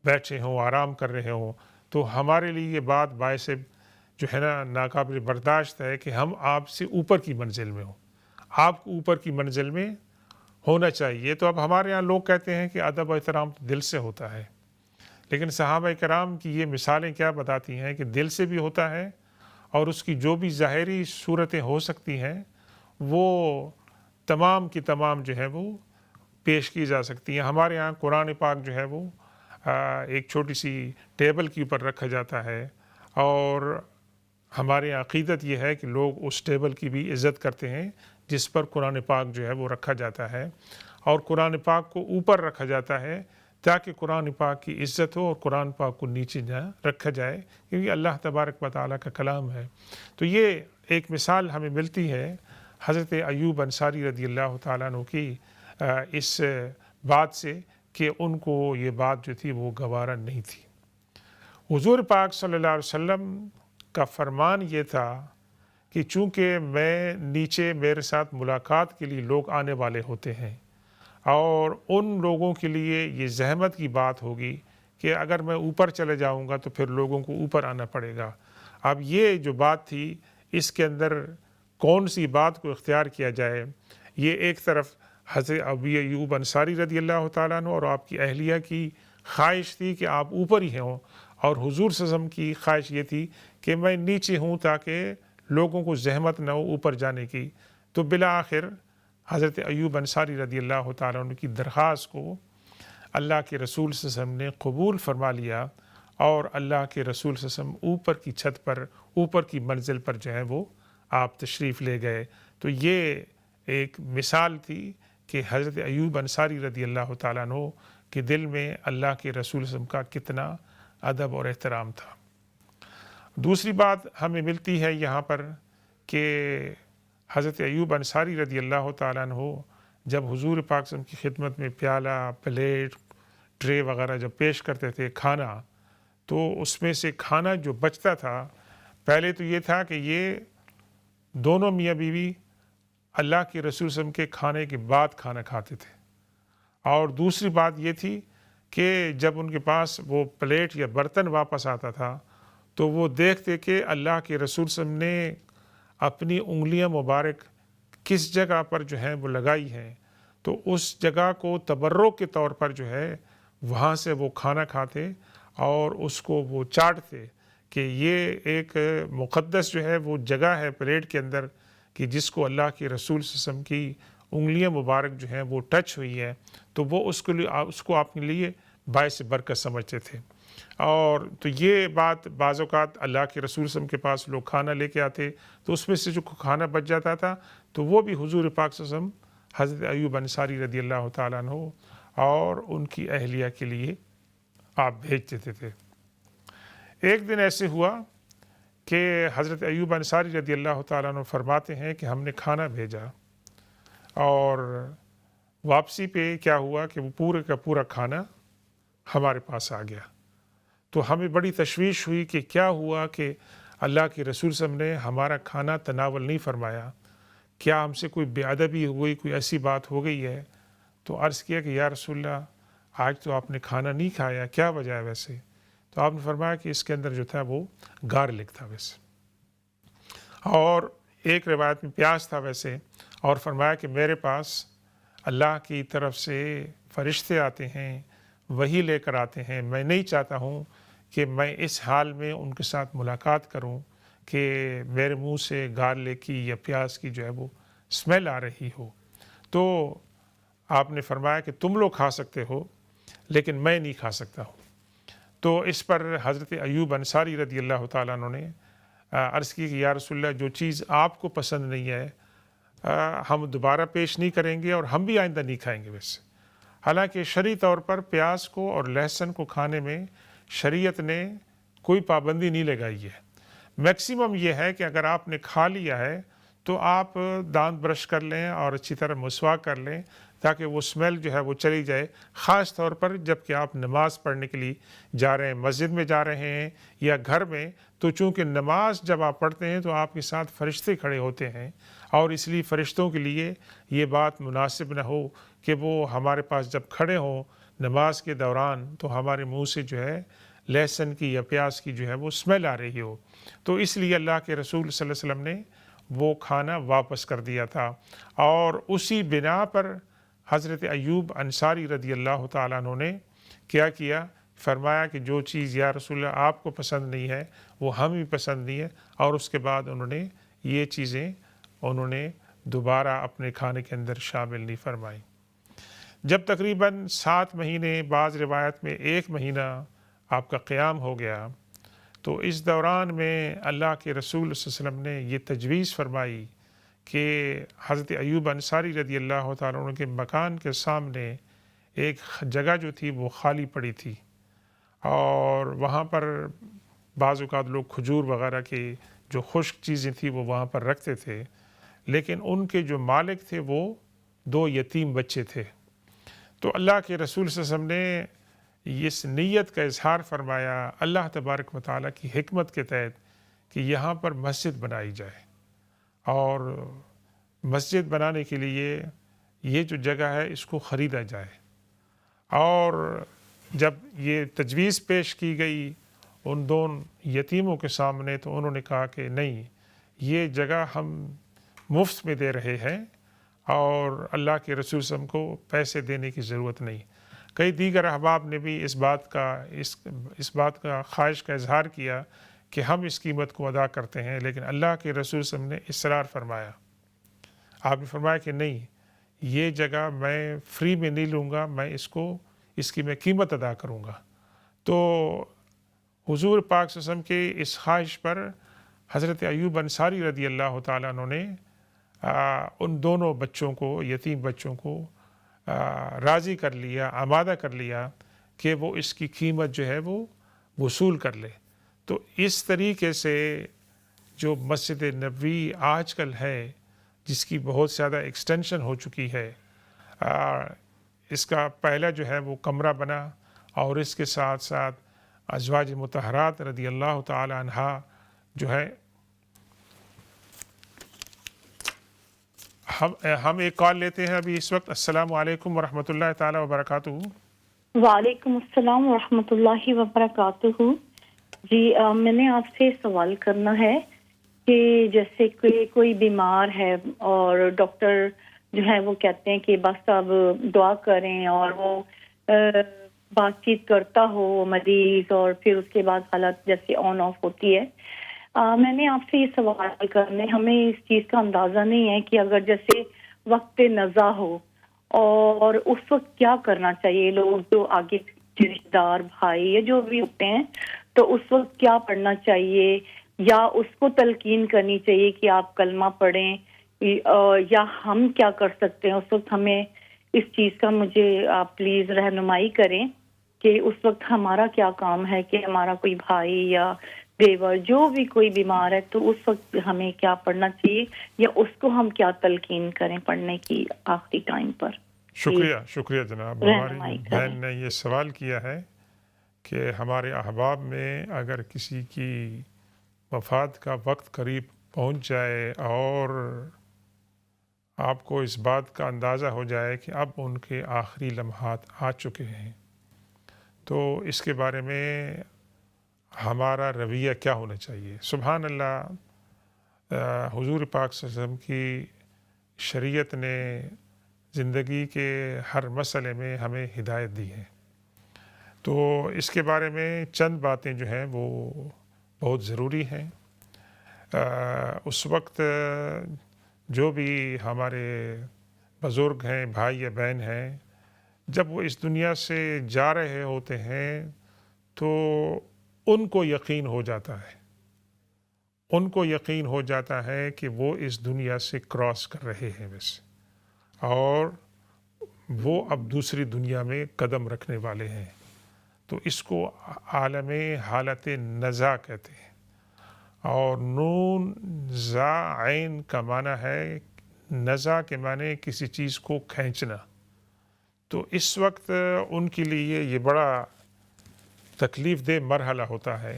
بیٹھے ہوں، آرام کر رہے ہوں، تو ہمارے لیے یہ بات باعث جو ہے نا ناقابل برداشت ہے کہ ہم آپ سے اوپر کی منزل میں ہوں، آپ کو اوپر کی منزل میں ہونا چاہیے۔ تو اب ہمارے ہاں لوگ کہتے ہیں کہ ادب و احترام دل سے ہوتا ہے، لیکن صحابہ کرام کی یہ مثالیں کیا بتاتی ہیں کہ دل سے بھی ہوتا ہے، اور اس کی جو بھی ظاہری صورتیں ہو سکتی ہیں وہ تمام کی تمام جو ہے وہ پیش کی جا سکتی ہیں۔ ہمارے ہاں قرآن پاک جو ہے وہ ایک چھوٹی سی ٹیبل کے اوپر رکھا جاتا ہے، اور ہمارے عقیدت یہ ہے کہ لوگ اس ٹیبل کی بھی عزت کرتے ہیں جس پر قرآن پاک جو ہے وہ رکھا جاتا ہے، اور قرآن پاک کو اوپر رکھا جاتا ہے تاکہ قرآن پاک کی عزت ہو، اور قرآن پاک کو نیچے نہ رکھا جائے، کیونکہ اللہ تبارک و تعالیٰ کا کلام ہے۔ تو یہ ایک مثال ہمیں ملتی ہے حضرت ایوب انصاری رضی اللہ تعالیٰ عنہ کی اس بات سے کہ ان کو یہ بات جو تھی وہ گوارا نہیں تھی۔ حضور پاک صلی اللہ علیہ وسلم کا فرمان یہ تھا کہ چونکہ میں نیچے میرے ساتھ ملاقات کے لیے لوگ آنے والے ہوتے ہیں، اور ان لوگوں کے لیے یہ زحمت کی بات ہوگی کہ اگر میں اوپر چلے جاؤں گا تو پھر لوگوں کو اوپر آنا پڑے گا۔ اب یہ جو بات تھی، اس کے اندر کون سی بات کو اختیار کیا جائے، یہ ایک طرف حضرت ابی ایوب انصاری رضی اللہ تعالیٰ عنہ اور آپ کی اہلیہ کی خواہش تھی کہ آپ اوپر ہی ہوں، اور حضور صلی اللہ علیہ وسلم کی خواہش یہ تھی کہ میں نیچے ہوں تاکہ لوگوں کو زحمت نہ ہو اوپر جانے کی۔ تو بالآخر حضرت ایوب انصاری رضی اللہ تعالیٰ عنہ کی درخواست کو اللہ کے رسول صلی اللہ علیہ وسلم نے قبول فرما لیا، اور اللہ کے رسول صلی اللہ علیہ وسلم اوپر کی چھت پر، اوپر کی منزل پر جو ہے وہ آپ تشریف لے گئے۔ تو یہ ایک مثال تھی کہ حضرت ایوب انصاری رضی اللہ تعالیٰ عنہ کے دل میں اللہ کے رسول صلی اللہ علیہ وسلم کا کتنا ادب اور احترام تھا۔ دوسری بات ہمیں ملتی ہے یہاں پر کہ حضرت ایوب انصاری رضی اللہ تعالیٰ عنہ جب حضور پاک صلی اللہ علیہ وسلم کی خدمت میں پیالہ، پلیٹ، ٹرے وغیرہ جب پیش کرتے تھے کھانا، تو اس میں سے کھانا جو بچتا تھا، پہلے تو یہ تھا کہ یہ دونوں میاں بیوی اللہ کے رسول صلی اللہ علیہ وسلم کے کھانے کے بعد کھانا کھاتے تھے، اور دوسری بات یہ تھی کہ جب ان کے پاس وہ پلیٹ یا برتن واپس آتا تھا تو وہ دیکھتے کہ اللہ کے رسول صلی اللہ علیہ وسلم نے اپنی انگلیاں مبارک کس جگہ پر جو ہے وہ لگائی ہیں، تو اس جگہ کو تبرک کے طور پر جو ہے وہاں سے وہ کھانا کھاتے اور اس کو وہ چاٹتے کہ یہ ایک مقدس جو ہے وہ جگہ ہے پلیٹ کے اندر کہ جس کو اللہ کے رسول صلی اللہ علیہ وسلم کی انگلیاں مبارک جو ہیں وہ ٹچ ہوئی ہے، تو وہ اس کو اپنے لیے باعث برکت سمجھتے تھے۔ اور تو یہ بات بعض اوقات اللہ کے رسول صلی اللہ علیہ وسلم کے پاس لوگ کھانا لے کے آتے تو اس میں سے جو کھانا بچ جاتا تھا تو وہ بھی حضور پاک صلی اللہ علیہ وسلم حضرت ایوب انصاری رضی اللہ تعالیٰ عنہ اور ان کی اہلیہ کے لیے آپ بھیج دیتے تھے۔ ایک دن ایسے ہوا کہ حضرت ایوب انصاری رضی اللہ تعالیٰ عنہ فرماتے ہیں کہ ہم نے کھانا بھیجا اور واپسی پہ کیا ہوا کہ وہ پورے کا پورا کھانا ہمارے پاس آ گیا۔ تو ہمیں بڑی تشویش ہوئی کہ کیا ہوا کہ اللہ کے رسول صلی اللہ علیہ وسلم نے ہمارا کھانا تناول نہیں فرمایا، کیا ہم سے کوئی بے ادبی ہو گئی، کوئی ایسی بات ہو گئی ہے؟ تو عرض کیا کہ یا رسول اللہ آج تو آپ نے کھانا نہیں کھایا، کیا وجہ ہے ویسے؟ تو آپ نے فرمایا کہ اس کے اندر جو تھا وہ گارلک تھا ویسے، اور ایک روایت میں پیاز تھا ویسے، اور فرمایا کہ میرے پاس اللہ کی طرف سے فرشتے آتے ہیں، وہی لے کر آتے ہیں، میں نہیں چاہتا ہوں کہ میں اس حال میں ان کے ساتھ ملاقات کروں کہ میرے منہ سے گارلک کی یا پیاز کی جو ہے وہ اسمیل آ رہی ہو۔ تو آپ نے فرمایا کہ تم لوگ کھا سکتے ہو لیکن میں نہیں کھا سکتا ہوں۔ تو اس پر حضرت ایوب انصاری رضی اللہ تعالیٰ عنہ نے عرض کی کہ یا رسول اللہ جو چیز آپ کو پسند نہیں ہے ہم دوبارہ پیش نہیں کریں گے اور ہم بھی آئندہ نہیں کھائیں گے ویسے۔ حالانکہ شرعی طور پر پیاز کو اور لہسن کو کھانے میں شریعت نے کوئی پابندی نہیں لگائی ہے۔ میکسیمم یہ ہے کہ اگر آپ نے کھا لیا ہے تو آپ دانت برش کر لیں اور اچھی طرح مسواک کر لیں تاکہ وہ اسمیل جو ہے وہ چلی جائے، خاص طور پر جب کہ آپ نماز پڑھنے کے لیے جا رہے ہیں، مسجد میں جا رہے ہیں یا گھر میں، تو چونکہ نماز جب آپ پڑھتے ہیں تو آپ کے ساتھ فرشتے کھڑے ہوتے ہیں اور اس لیے فرشتوں کے لیے یہ بات مناسب نہ ہو کہ وہ ہمارے پاس جب کھڑے ہوں نماز کے دوران تو ہمارے منہ سے جو ہے لہسن کی یا پیاز کی جو ہے وہ اسمیل آ رہی ہو۔ تو اس لیے اللہ کے رسول صلی اللہ علیہ وسلم نے وہ کھانا واپس کر دیا تھا، اور اسی بنا پر حضرت ایوب انصاری رضی اللہ تعالیٰ عنہ نے کیا فرمایا کہ جو چیز یا رسول اللہ آپ کو پسند نہیں ہے وہ ہم بھی پسند نہیں ہے، اور اس کے بعد انہوں نے یہ چیزیں دوبارہ اپنے کھانے کے اندر شامل نہیں فرمائیں۔ جب تقریباً 7 مہینے، بعض روایت میں 1 مہینہ آپ کا قیام ہو گیا تو اس دوران میں اللہ کے رسول صلی اللہ علیہ وسلم نے یہ تجویز فرمائی کہ حضرت ایوب انصاری رضی اللہ تعالیٰ عنہ کے مکان کے سامنے ایک جگہ جو تھی وہ خالی پڑی تھی، اور وہاں پر بعض اوقات لوگ کھجور وغیرہ کی جو خشک چیزیں تھیں وہ وہاں پر رکھتے تھے، لیکن ان کے جو مالک تھے وہ 2 یتیم بچے تھے۔ تو اللہ کے رسول صلی اللہ علیہ وسلم نے اس نیت کا اظہار فرمایا اللہ تبارک و تعالیٰ کی حکمت کے تحت کہ یہاں پر مسجد بنائی جائے، اور مسجد بنانے کے لیے یہ جو جگہ ہے اس کو خریدا جائے۔ اور جب یہ تجویز پیش کی گئی ان 2 یتیموں کے سامنے تو انہوں نے کہا کہ نہیں، یہ جگہ ہم مفت میں دے رہے ہیں اور اللہ کے رسول صلی اللہ علیہ وسلم کو پیسے دینے کی ضرورت نہیں۔ کئی دیگر احباب نے بھی اس بات کا خواہش کا اظہار کیا کہ ہم اس قیمت کو ادا کرتے ہیں، لیکن اللہ کے رسول صلی اللہ علیہ وسلم نے اصرار فرمایا۔ آپ نے فرمایا کہ نہیں، یہ جگہ میں فری میں نہیں لوں گا، میں اس کی میں قیمت ادا کروں گا۔ تو حضور پاک صلی اللہ علیہ وسلم کے اس خواہش پر حضرت ایوب انصاری رضی اللہ تعالیٰ عنہ نے ان دونوں بچوں کو، یتیم بچوں کو راضی کر لیا، آمادہ کر لیا کہ وہ اس کی قیمت جو ہے وہ وصول کر لے۔ تو اس طریقے سے جو مسجد نبوی آج کل ہے جس کی بہت زیادہ ایکسٹینشن ہو چکی ہے، اس کا پہلا جو ہے وہ کمرہ بنا، اور اس کے ساتھ ساتھ ازواج مطہرات رضی اللہ تعالی عنہا جو ہے، ہم ایک کال لیتے ہیں ابھی اس وقت۔ السلام علیکم ورحمۃ اللہ تعالی وبرکاتہ۔ وعلیکم السلام ورحمۃ اللہ وبرکاتہ۔ جی میں نے آپ سے سوال کرنا ہے کہ جیسے کوئی بیمار ہے اور ڈاکٹر جو ہے وہ کہتے ہیں کہ بس اب دعا کریں، اور وہ بات چیت کرتا ہو مریض اور پھر اس کے بعد حالت جیسے آن آف ہوتی ہے. میں نے آپ سے یہ سوال کرنے ہمیں اس چیز کا اندازہ نہیں ہے کہ اگر جیسے وقت نزا ہو اور اس وقت کیا کرنا چاہیے لوگ جو آگے رشتے دار بھائی یا جو بھی ہوتے ہیں تو اس وقت کیا پڑھنا چاہیے یا اس کو تلقین کرنی چاہیے کہ آپ کلمہ پڑھیں یا ہم کیا کر سکتے ہیں اس وقت. ہمیں اس چیز کا مجھے آپ پلیز رہنمائی کریں کہ اس وقت ہمارا کیا کام ہے کہ ہمارا کوئی بھائی یا دیور جو بھی کوئی بیمار ہے تو اس وقت ہمیں کیا پڑھنا چاہیے یا اس کو ہم کیا تلقین کریں پڑھنے کی آخری ٹائم پر. شکریہ جناب. ہماری رہنمائی بہن کریں. نے یہ سوال کیا ہے کہ ہمارے احباب میں اگر کسی کی وفات کا وقت قریب پہنچ جائے اور آپ کو اس بات کا اندازہ ہو جائے کہ اب ان کے آخری لمحات آ چکے ہیں تو اس کے بارے میں ہمارا رویہ کیا ہونا چاہیے. سبحان اللہ. حضور پاک صلی اللہ علیہ وسلم کی شریعت نے زندگی کے ہر مسئلے میں ہمیں ہدایت دی ہے تو اس کے بارے میں چند باتیں جو ہیں وہ بہت ضروری ہیں. اس وقت جو بھی ہمارے بزرگ ہیں بھائی یا بہن ہیں جب وہ اس دنیا سے جا رہے ہوتے ہیں تو ان کو یقین ہو جاتا ہے کہ وہ اس دنیا سے کراس کر رہے ہیں ویسے اور وہ اب دوسری دنیا میں قدم رکھنے والے ہیں. تو اس کو عالم حالت نزا کہتے ہیں اور نون زا عین کا معنی ہے نزا کے معنی کسی چیز کو کھینچنا. تو اس وقت ان کے لیے یہ بڑا تکلیف دہ مرحلہ ہوتا ہے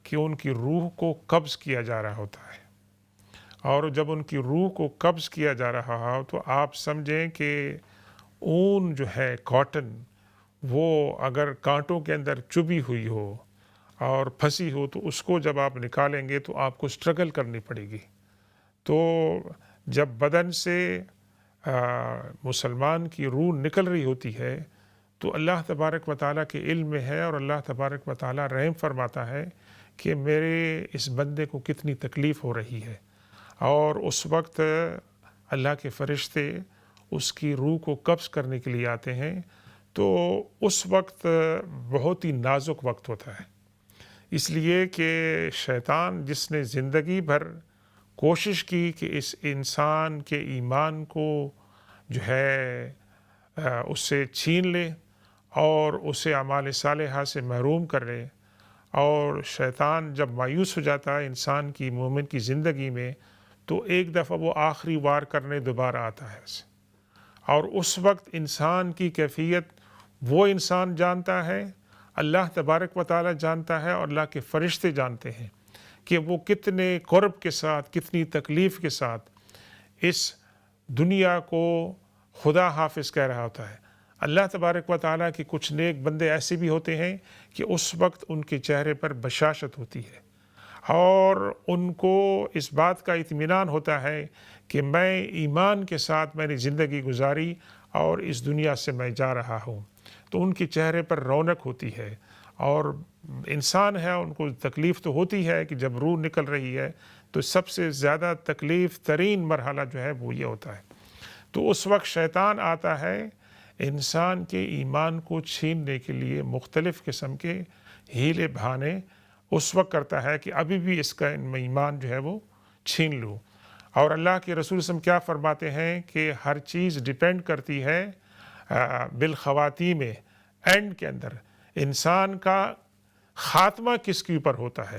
کہ ان کی روح کو قبض کیا جا رہا ہوتا ہے اور جب ان کی روح کو قبض کیا جا رہا ہو تو آپ سمجھیں کہ اون جو ہے کاٹن وہ اگر کانٹوں کے اندر چبھی ہوئی ہو اور پھنسی ہو تو اس کو جب آپ نکالیں گے تو آپ کو سٹرگل کرنی پڑے گی. تو جب بدن سے مسلمان کی روح نکل رہی ہوتی ہے تو اللہ تبارک و تعالیٰ کے علم میں ہے اور اللہ تبارک و تعالیٰ رحم فرماتا ہے کہ میرے اس بندے کو کتنی تکلیف ہو رہی ہے اور اس وقت اللہ کے فرشتے اس کی روح کو قبض کرنے کے لیے آتے ہیں. تو اس وقت بہت ہی نازک وقت ہوتا ہے اس لیے کہ شیطان جس نے زندگی بھر کوشش کی کہ اس انسان کے ایمان کو جو ہے اس سے چھین لے اور اسے اعمال صالحہ سے محروم کر لے اور شیطان جب مایوس ہو جاتا ہے انسان کی مومن کی زندگی میں تو ایک دفعہ وہ آخری وار کرنے دوبارہ آتا ہے اسے اور اس وقت انسان کی کیفیت وہ انسان جانتا ہے اللہ تبارک و تعالیٰ جانتا ہے اور اللہ کے فرشتے جانتے ہیں کہ وہ کتنے قرب کے ساتھ کتنی تکلیف کے ساتھ اس دنیا کو خدا حافظ کہہ رہا ہوتا ہے. اللہ تبارک و تعالیٰ کے کچھ نیک بندے ایسے بھی ہوتے ہیں کہ اس وقت ان کے چہرے پر بشاشت ہوتی ہے اور ان کو اس بات کا اطمینان ہوتا ہے کہ میں ایمان کے ساتھ میں نے زندگی گزاری اور اس دنیا سے میں جا رہا ہوں. تو ان کے چہرے پر رونق ہوتی ہے اور انسان ہے ان کو تکلیف تو ہوتی ہے کہ جب روح نکل رہی ہے تو سب سے زیادہ تکلیف ترین مرحلہ جو ہے وہ یہ ہوتا ہے. تو اس وقت شیطان آتا ہے انسان کے ایمان کو چھیننے کے لیے مختلف قسم کے ہیلے بہانے اس وقت کرتا ہے کہ ابھی بھی اس کا ایمان جو ہے وہ چھین لوں. اور اللہ کے رسول صلی اللہ علیہ وسلم کیا فرماتے ہیں کہ ہر چیز ڈیپینڈ کرتی ہے بالخواتین میں اینڈ کے اندر انسان کا خاتمہ کس کے اوپر ہوتا ہے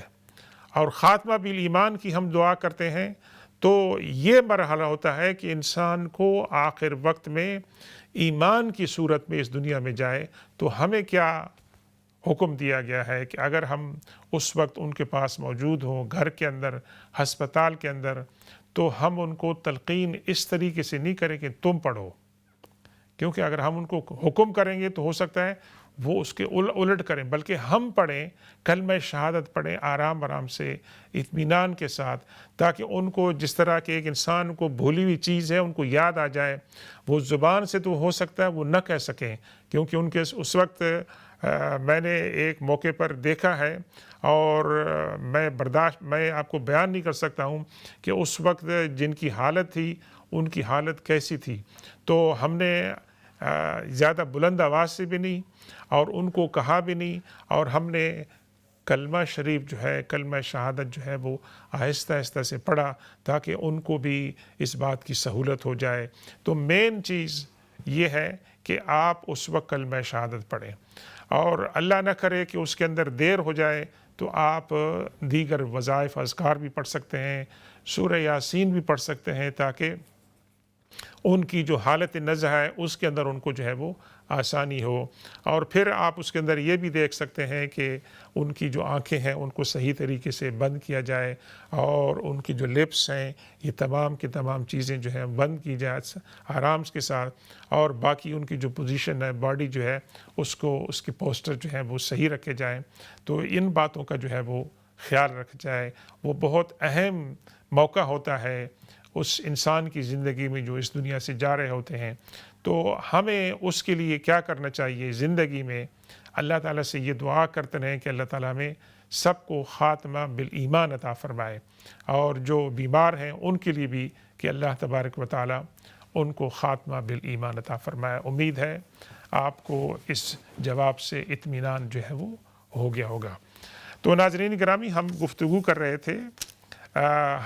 اور خاتمہ بالایمان کی ہم دعا کرتے ہیں. تو یہ مرحلہ ہوتا ہے کہ انسان کو آخر وقت میں ایمان کی صورت میں اس دنیا میں جائے. تو ہمیں کیا حکم دیا گیا ہے کہ اگر ہم اس وقت ان کے پاس موجود ہوں گھر کے اندر ہسپتال کے اندر تو ہم ان کو تلقین اس طریقے سے نہیں کریں کہ تم پڑھو کیونکہ اگر ہم ان کو حکم کریں گے تو ہو سکتا ہے وہ اس کے الٹ کریں، بلکہ ہم پڑھیں، کلمہ شہادت پڑھیں آرام آرام سے، اطمینان کے ساتھ، تاکہ ان کو جس طرح کہ ایک انسان کو بھولی ہوئی چیز ہے ان کو یاد آ جائے. وہ زبان سے تو ہو سکتا ہے وہ نہ کہہ سکیں، کیونکہ ان کے اس وقت میں نے ایک موقع پر دیکھا ہے، اور میں آپ کو بیان نہیں کر سکتا ہوں کہ اس وقت جن کی حالت تھی ان کی حالت کیسی تھی. تو ہم نے زیادہ بلند آواز سے بھی نہیں اور ان کو کہا بھی نہیں، اور ہم نے کلمہ شریف جو ہے، کلمہ شہادت جو ہے وہ آہستہ آہستہ سے پڑھا، تاکہ ان کو بھی اس بات کی سہولت ہو جائے. تو مین چیز یہ ہے کہ آپ اس وقت کلمہ شہادت پڑھیں، اور اللہ نہ کرے کہ اس کے اندر دیر ہو جائے تو آپ دیگر وظائف اذکار بھی پڑھ سکتے ہیں، سورہ یاسین بھی پڑھ سکتے ہیں، تاکہ ان کی جو حالت نزع ہے اس کے اندر ان کو جو ہے وہ آسانی ہو. اور پھر آپ اس کے اندر یہ بھی دیکھ سکتے ہیں کہ ان کی جو آنکھیں ہیں ان کو صحیح طریقے سے بند کیا جائے، اور ان کی جو لپس ہیں یہ تمام کی تمام چیزیں جو ہیں بند کی جائے آرام کے ساتھ، اور باقی ان کی جو پوزیشن ہے باڈی جو ہے اس کے پوسٹر جو ہے وہ صحیح رکھے جائیں. تو ان باتوں کا جو ہے وہ خیال رکھا جائے. وہ بہت اہم موقع ہوتا ہے اس انسان کی زندگی میں جو اس دنیا سے جا رہے ہوتے ہیں. تو ہمیں اس کے لیے کیا کرنا چاہیے زندگی میں؟ اللہ تعالیٰ سے یہ دعا کرتے رہیں کہ اللہ تعالیٰ ہمیں سب کو خاتمہ بالایمان عطا فرمائے، اور جو بیمار ہیں ان کے لیے بھی کہ اللہ تبارک و تعالیٰ ان کو خاتمہ بالایمان عطا فرمائے. امید ہے آپ کو اس جواب سے اطمینان جو ہے وہ ہو گیا ہوگا. تو ناظرین گرامی، ہم گفتگو کر رہے تھے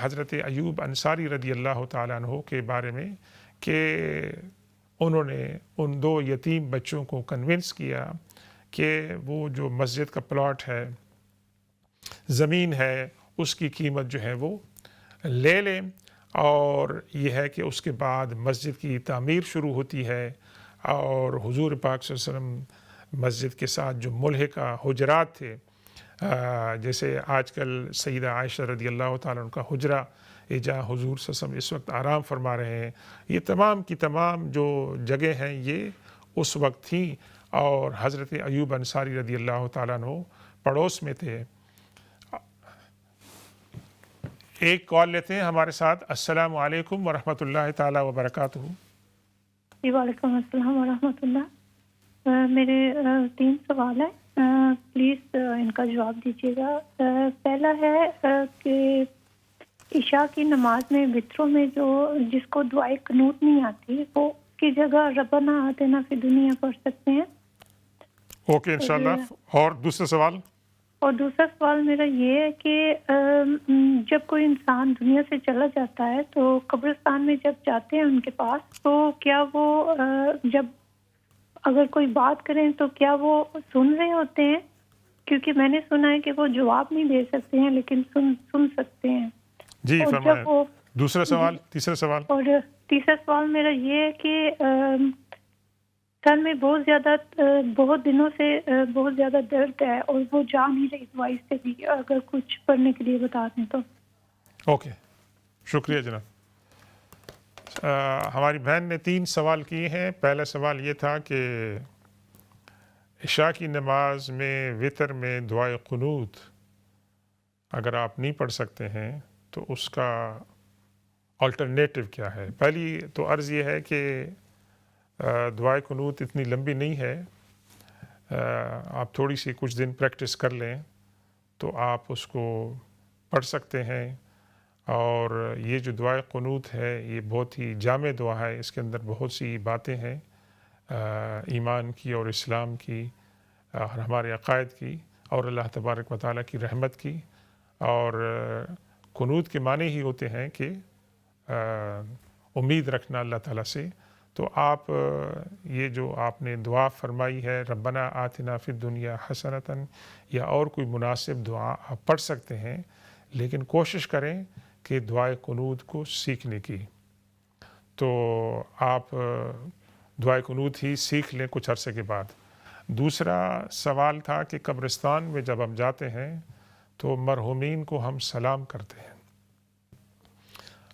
حضرت ایوب انصاری رضی اللہ تعالیٰ عنہ کے بارے میں، کہ انہوں نے ان 2 یتیم بچوں کو کنونس کیا کہ وہ جو مسجد کا پلاٹ ہے، زمین ہے، اس کی قیمت جو ہے وہ لے لیں، اور یہ ہے کہ اس کے بعد مسجد کی تعمیر شروع ہوتی ہے. اور حضور پاک صلی اللہ علیہ وسلم مسجد کے ساتھ جو ملحقہ حجرات تھے، جیسے آج کل سیدہ عائشہ رضی اللہ تعالیٰ عنہ کا حجرہ جہاں حضور صلی اللہ علیہ وسلم اس وقت آرام فرما رہے ہیں، یہ تمام کی تمام جو جگہ ہیں یہ اس وقت تھیں، اور حضرت ایوب انصاری رضی اللہ تعالیٰ عنہ پڑوس میں تھے. ایک کال لیتے ہیں ہمارے ساتھ. السلام علیکم ورحمۃ اللہ تعالیٰ وبرکاتہ. جی وعلیکم السلام ورحمۃ اللہ. میرے 3 سوال ہیں، پلیز ان کا جواب دیجیے گا. پہلا ہے کہ عشاء کی نماز میں وطروں میں جس کو دعائے قنوت نہیں آتی، وہ کی جگہ ربنا آتنا فی الدنیا پڑھ سکتے ہیں؟ اوکے انشاءاللہ. اور دوسرا سوال؟ اور دوسرا سوال میرا یہ ہے کہ جب کوئی انسان دنیا سے چلا جاتا ہے تو قبرستان میں جب جاتے ہیں ان کے پاس، تو کیا وہ جب اگر کوئی بات کریں تو کیا وہ سن رہے ہوتے ہیں؟ کیونکہ میں نے سنا ہے کہ وہ جواب نہیں دے سکتے ہیں لیکن سن سکتے ہیں. جی فرمائیں. دوسرا سوال، تیسرا سوال. اور تیسرا سوال میرا یہ ہے کہ سر میں بہت دنوں سے بہت زیادہ درد ہے، اور وہ جا نہیں رہی دوائی سے بھی. اگر کچھ پڑھنے کے لیے بتا دیں تو. اوکے، شکریہ جناب. ہماری بہن نے 3 سوال کیے ہیں. پہلا سوال یہ تھا کہ عشاء کی نماز میں وتر میں دعائے قنوت اگر آپ نہیں پڑھ سکتے ہیں تو اس کا آلٹرنیٹو کیا ہے. پہلی تو عرض یہ ہے کہ دعائے قنوت اتنی لمبی نہیں ہے، آپ تھوڑی سی کچھ دن پریکٹس کر لیں تو آپ اس کو پڑھ سکتے ہیں. اور یہ جو دعائے قنوت ہے یہ بہت ہی جامع دعا ہے، اس کے اندر بہت سی باتیں ہیں ایمان کی اور اسلام کی اور ہمارے عقائد کی اور اللہ تبارک و تعالیٰ کی رحمت کی. اور قنوت کے معنی ہی ہوتے ہیں کہ امید رکھنا اللہ تعالیٰ سے. تو آپ یہ جو آپ نے دعا فرمائی ہے ربنا آتنا فی الدنیا حسنۃ، یا اور کوئی مناسب دعا آپ پڑھ سکتے ہیں، لیکن کوشش کریں کہ دعائے قنوت کو سیکھنے کی. تو آپ دعائے قنوت ہی سیکھ لیں کچھ عرصے کے بعد. دوسرا سوال تھا کہ قبرستان میں جب ہم جاتے ہیں تو مرحومین کو ہم سلام کرتے ہیں،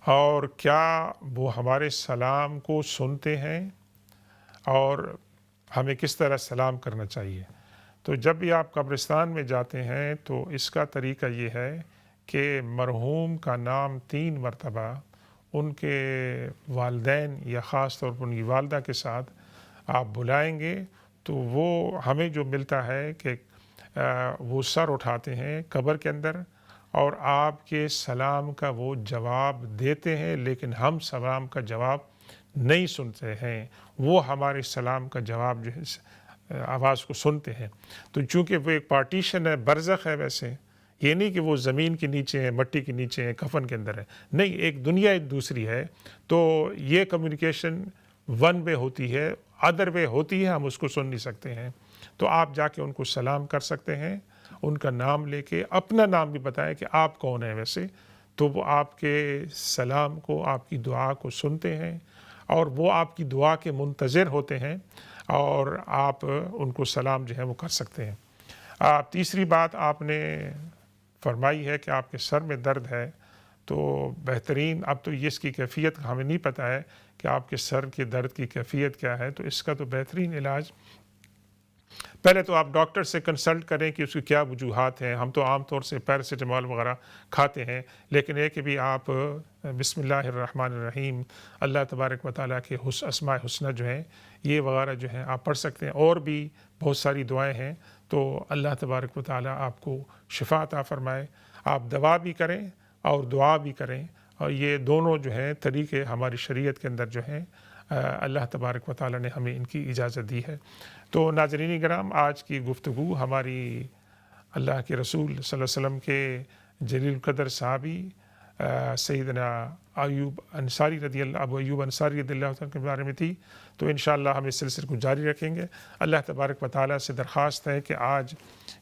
اور کیا وہ ہمارے سلام کو سنتے ہیں؟ اور ہمیں کس طرح سلام کرنا چاہیے۔ تو جب بھی آپ قبرستان میں جاتے ہیں تو اس کا طریقہ یہ ہے کہ مرحوم کا نام 3 مرتبہ ان کے والدین یا خاص طور پر ان کی والدہ کے ساتھ آپ بلائیں گے تو وہ ہمیں جو ملتا ہے کہ وہ سر اٹھاتے ہیں قبر کے اندر اور آپ کے سلام کا وہ جواب دیتے ہیں، لیکن ہم سلام کا جواب نہیں سنتے ہیں، وہ ہمارے سلام کا جواب جو ہے آواز کو سنتے ہیں۔ تو چونکہ وہ ایک پارٹیشن ہے، برزخ ہے، ویسے یہ نہیں کہ وہ زمین کے نیچے ہیں، مٹی کے نیچے ہیں، کفن کے اندر ہے، نہیں، ایک دنیا ایک دوسری ہے۔ تو یہ کمیونیکیشن ون وے ہوتی ہے، ادر وے ہوتی ہے، ہم اس کو سن نہیں سکتے ہیں۔ تو آپ جا کے ان کو سلام کر سکتے ہیں، ان کا نام لے کے، اپنا نام بھی بتائیں کہ آپ کون ہیں ویسے، تو وہ آپ کے سلام کو، آپ کی دعا کو سنتے ہیں اور وہ آپ کی دعا کے منتظر ہوتے ہیں اور آپ ان کو سلام جو ہے وہ کر سکتے ہیں۔ تیسری بات آپ نے فرمائی ہے کہ آپ کے سر میں درد ہے، تو بہترین، اب تو اس کی کیفیت ہمیں نہیں پتہ ہے کہ آپ کے سر کے درد کی کیفیت کیا ہے، تو اس کا تو بہترین علاج پہلے تو آپ ڈاکٹر سے کنسلٹ کریں کہ اس کی کیا وجوہات ہیں۔ ہم تو عام طور سے پیراسیٹامول وغیرہ کھاتے ہیں، لیکن ایک کہ بھی آپ بسم اللہ الرحمن الرحیم، اللہ تبارک و تعالیٰ کے اسماء حسنہ جو ہیں یہ وغیرہ جو ہیں آپ پڑھ سکتے ہیں، اور بھی بہت ساری دعائیں ہیں۔ تو اللہ تبارک و تعالیٰ آپ کو شفا عطا فرمائے، آپ دوا بھی کریں اور دعا بھی کریں، اور یہ دونوں جو ہیں طریقے ہماری شریعت کے اندر جو ہیں اللہ تبارک و تعالیٰ نے ہمیں ان کی اجازت دی ہے۔ تو ناظرین کرام، آج کی گفتگو ہماری اللہ کے رسول صلی اللہ علیہ وسلم کے جلیل القدر صحابی سیدنا ابو ایوب انصاری رضی اللہ عنہ کے بارے میں تھی۔ تو انشاءاللہ ہم اس سلسلے کو جاری رکھیں گے۔ اللہ تبارک و تعالیٰ سے درخواست ہے کہ آج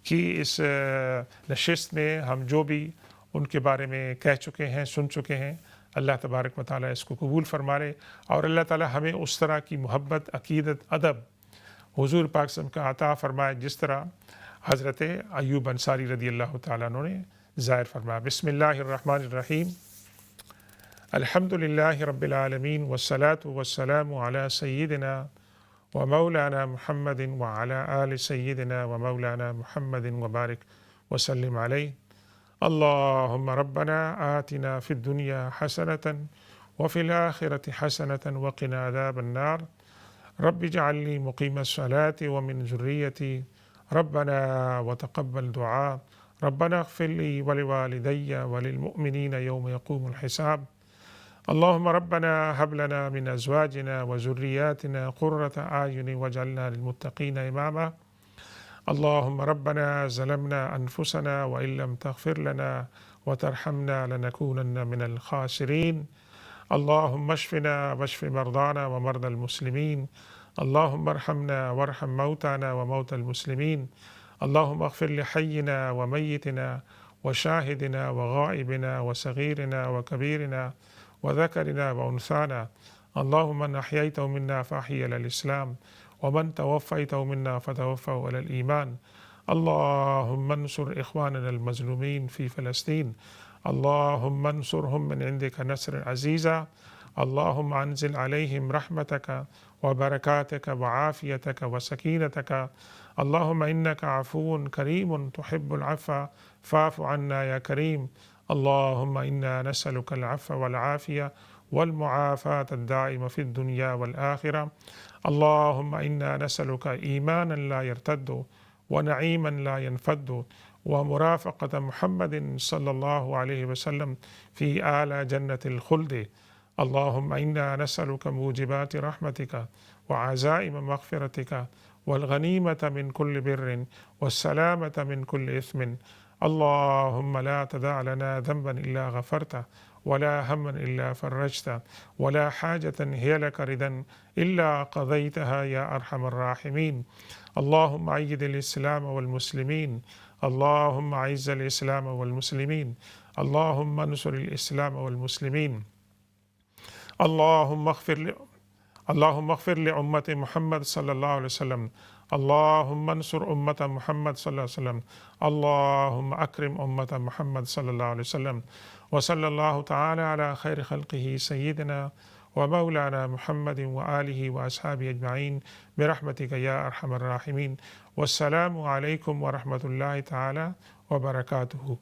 کی اس نشست میں ہم جو بھی ان کے بارے میں کہہ چکے ہیں، سن چکے ہیں، اللہ تبارک و تعالیٰ اس کو قبول فرما لے، اور اللہ تعالیٰ ہمیں اس طرح کی محبت، عقیدت، ادب حضور پاک صلی اللہ علیہ وسلم کا عطا فرمائے جس طرح حضرت ایوب انصاری رضی اللہ تعالیٰ عنہ نے ظاہر فرمایا۔ بسم اللہ الرحمن الرحیم، الحمد للہ رب العالمین، والصلاة والسلام علی سیدنا و مولانا محمد وعلی آل سیدنا و مولانا محمد وبارک وسلم علیہ۔ اللہم ربنا آتنا فی الدنیا حسنة وفی الآخرة حسنة وقنا عذاب النار، رب اجعلنی مقیم الصلاة ومن ذریتی، ربنا وتقبل دعاء، ربنا اغفر لی ولوالدی وللمؤمنین یوم یقوم الحساب۔ اللہم ربنا هب لنا من ازواجنا وذریاتنا قرة اعین واجعلنا للمتقین اماما۔ اللہم ربنا ظلمنا انفسنا وان لم تغفر لنا وترحمنا لنکونن من الخاسرین۔ اللہم اشفنا واشف مرضانا ومرضى المسلمین، اللہم ارحمنا وارحم موتانا وموتى المسلمین، اللہم اغفر لحینا ومیتنا وشاہدنا وغائبنا وصغیرنا وکبیرنا وذکرنا وانثانا، اللہم من احییته منا فاحی علی الاسلام ومن توفیته منا فتوفه علی الایمان، اللہم انصر اخواننا المظلومین فی فلسطین، اللہم انصرهم من عندك نصر عزیزا، اللہم انزل علیہم رحمتک وبرکاتک وعافیتک وسکینتک، اللہم انک عفو کریم تحب العفو فاعف عنا یا کریم، اللہم انا نسألک العفو والعافیہ والمعافاة الدائمة في الدنيا والآخرة، اللہم انا نسألک ایمانا لا يرتد ونعیما لا ينفد ومرافقة محمد صلی اللہ علیہ وسلم فی اعلی جنة الخلد، اللہم انا نسألک موجبات رحمتک وعزائم مغفرتک والغنیمة من كل بر والسلامة من كل إثم، اللہم لا تدع لنا ذنبا إلا غفرته ولا هما إلا فرجته ولا حاجة هي لك رضا إلا قضيتها يا أرحم الراحمين، اللهم أيد الإسلام والمسلمين، اللهم أعز الإسلام والمسلمين، اللهم انصر الإسلام والمسلمين، اللهم اغفر لأمة محمد صلى الله عليه وسلم، اللهم انصر أمة محمد صلى الله عليه وسلم، اللهم أكرم أمة محمد صلى الله عليه وسلم، وصلى الله تعالى على خير خلقه سيدنا ومولانا محمد وآلہ وأصحابہ اجمعین برحمتک یا ارحم الراحمین. والسلام علیکم ورحمۃ اللہ تعالی وبرکاتہ.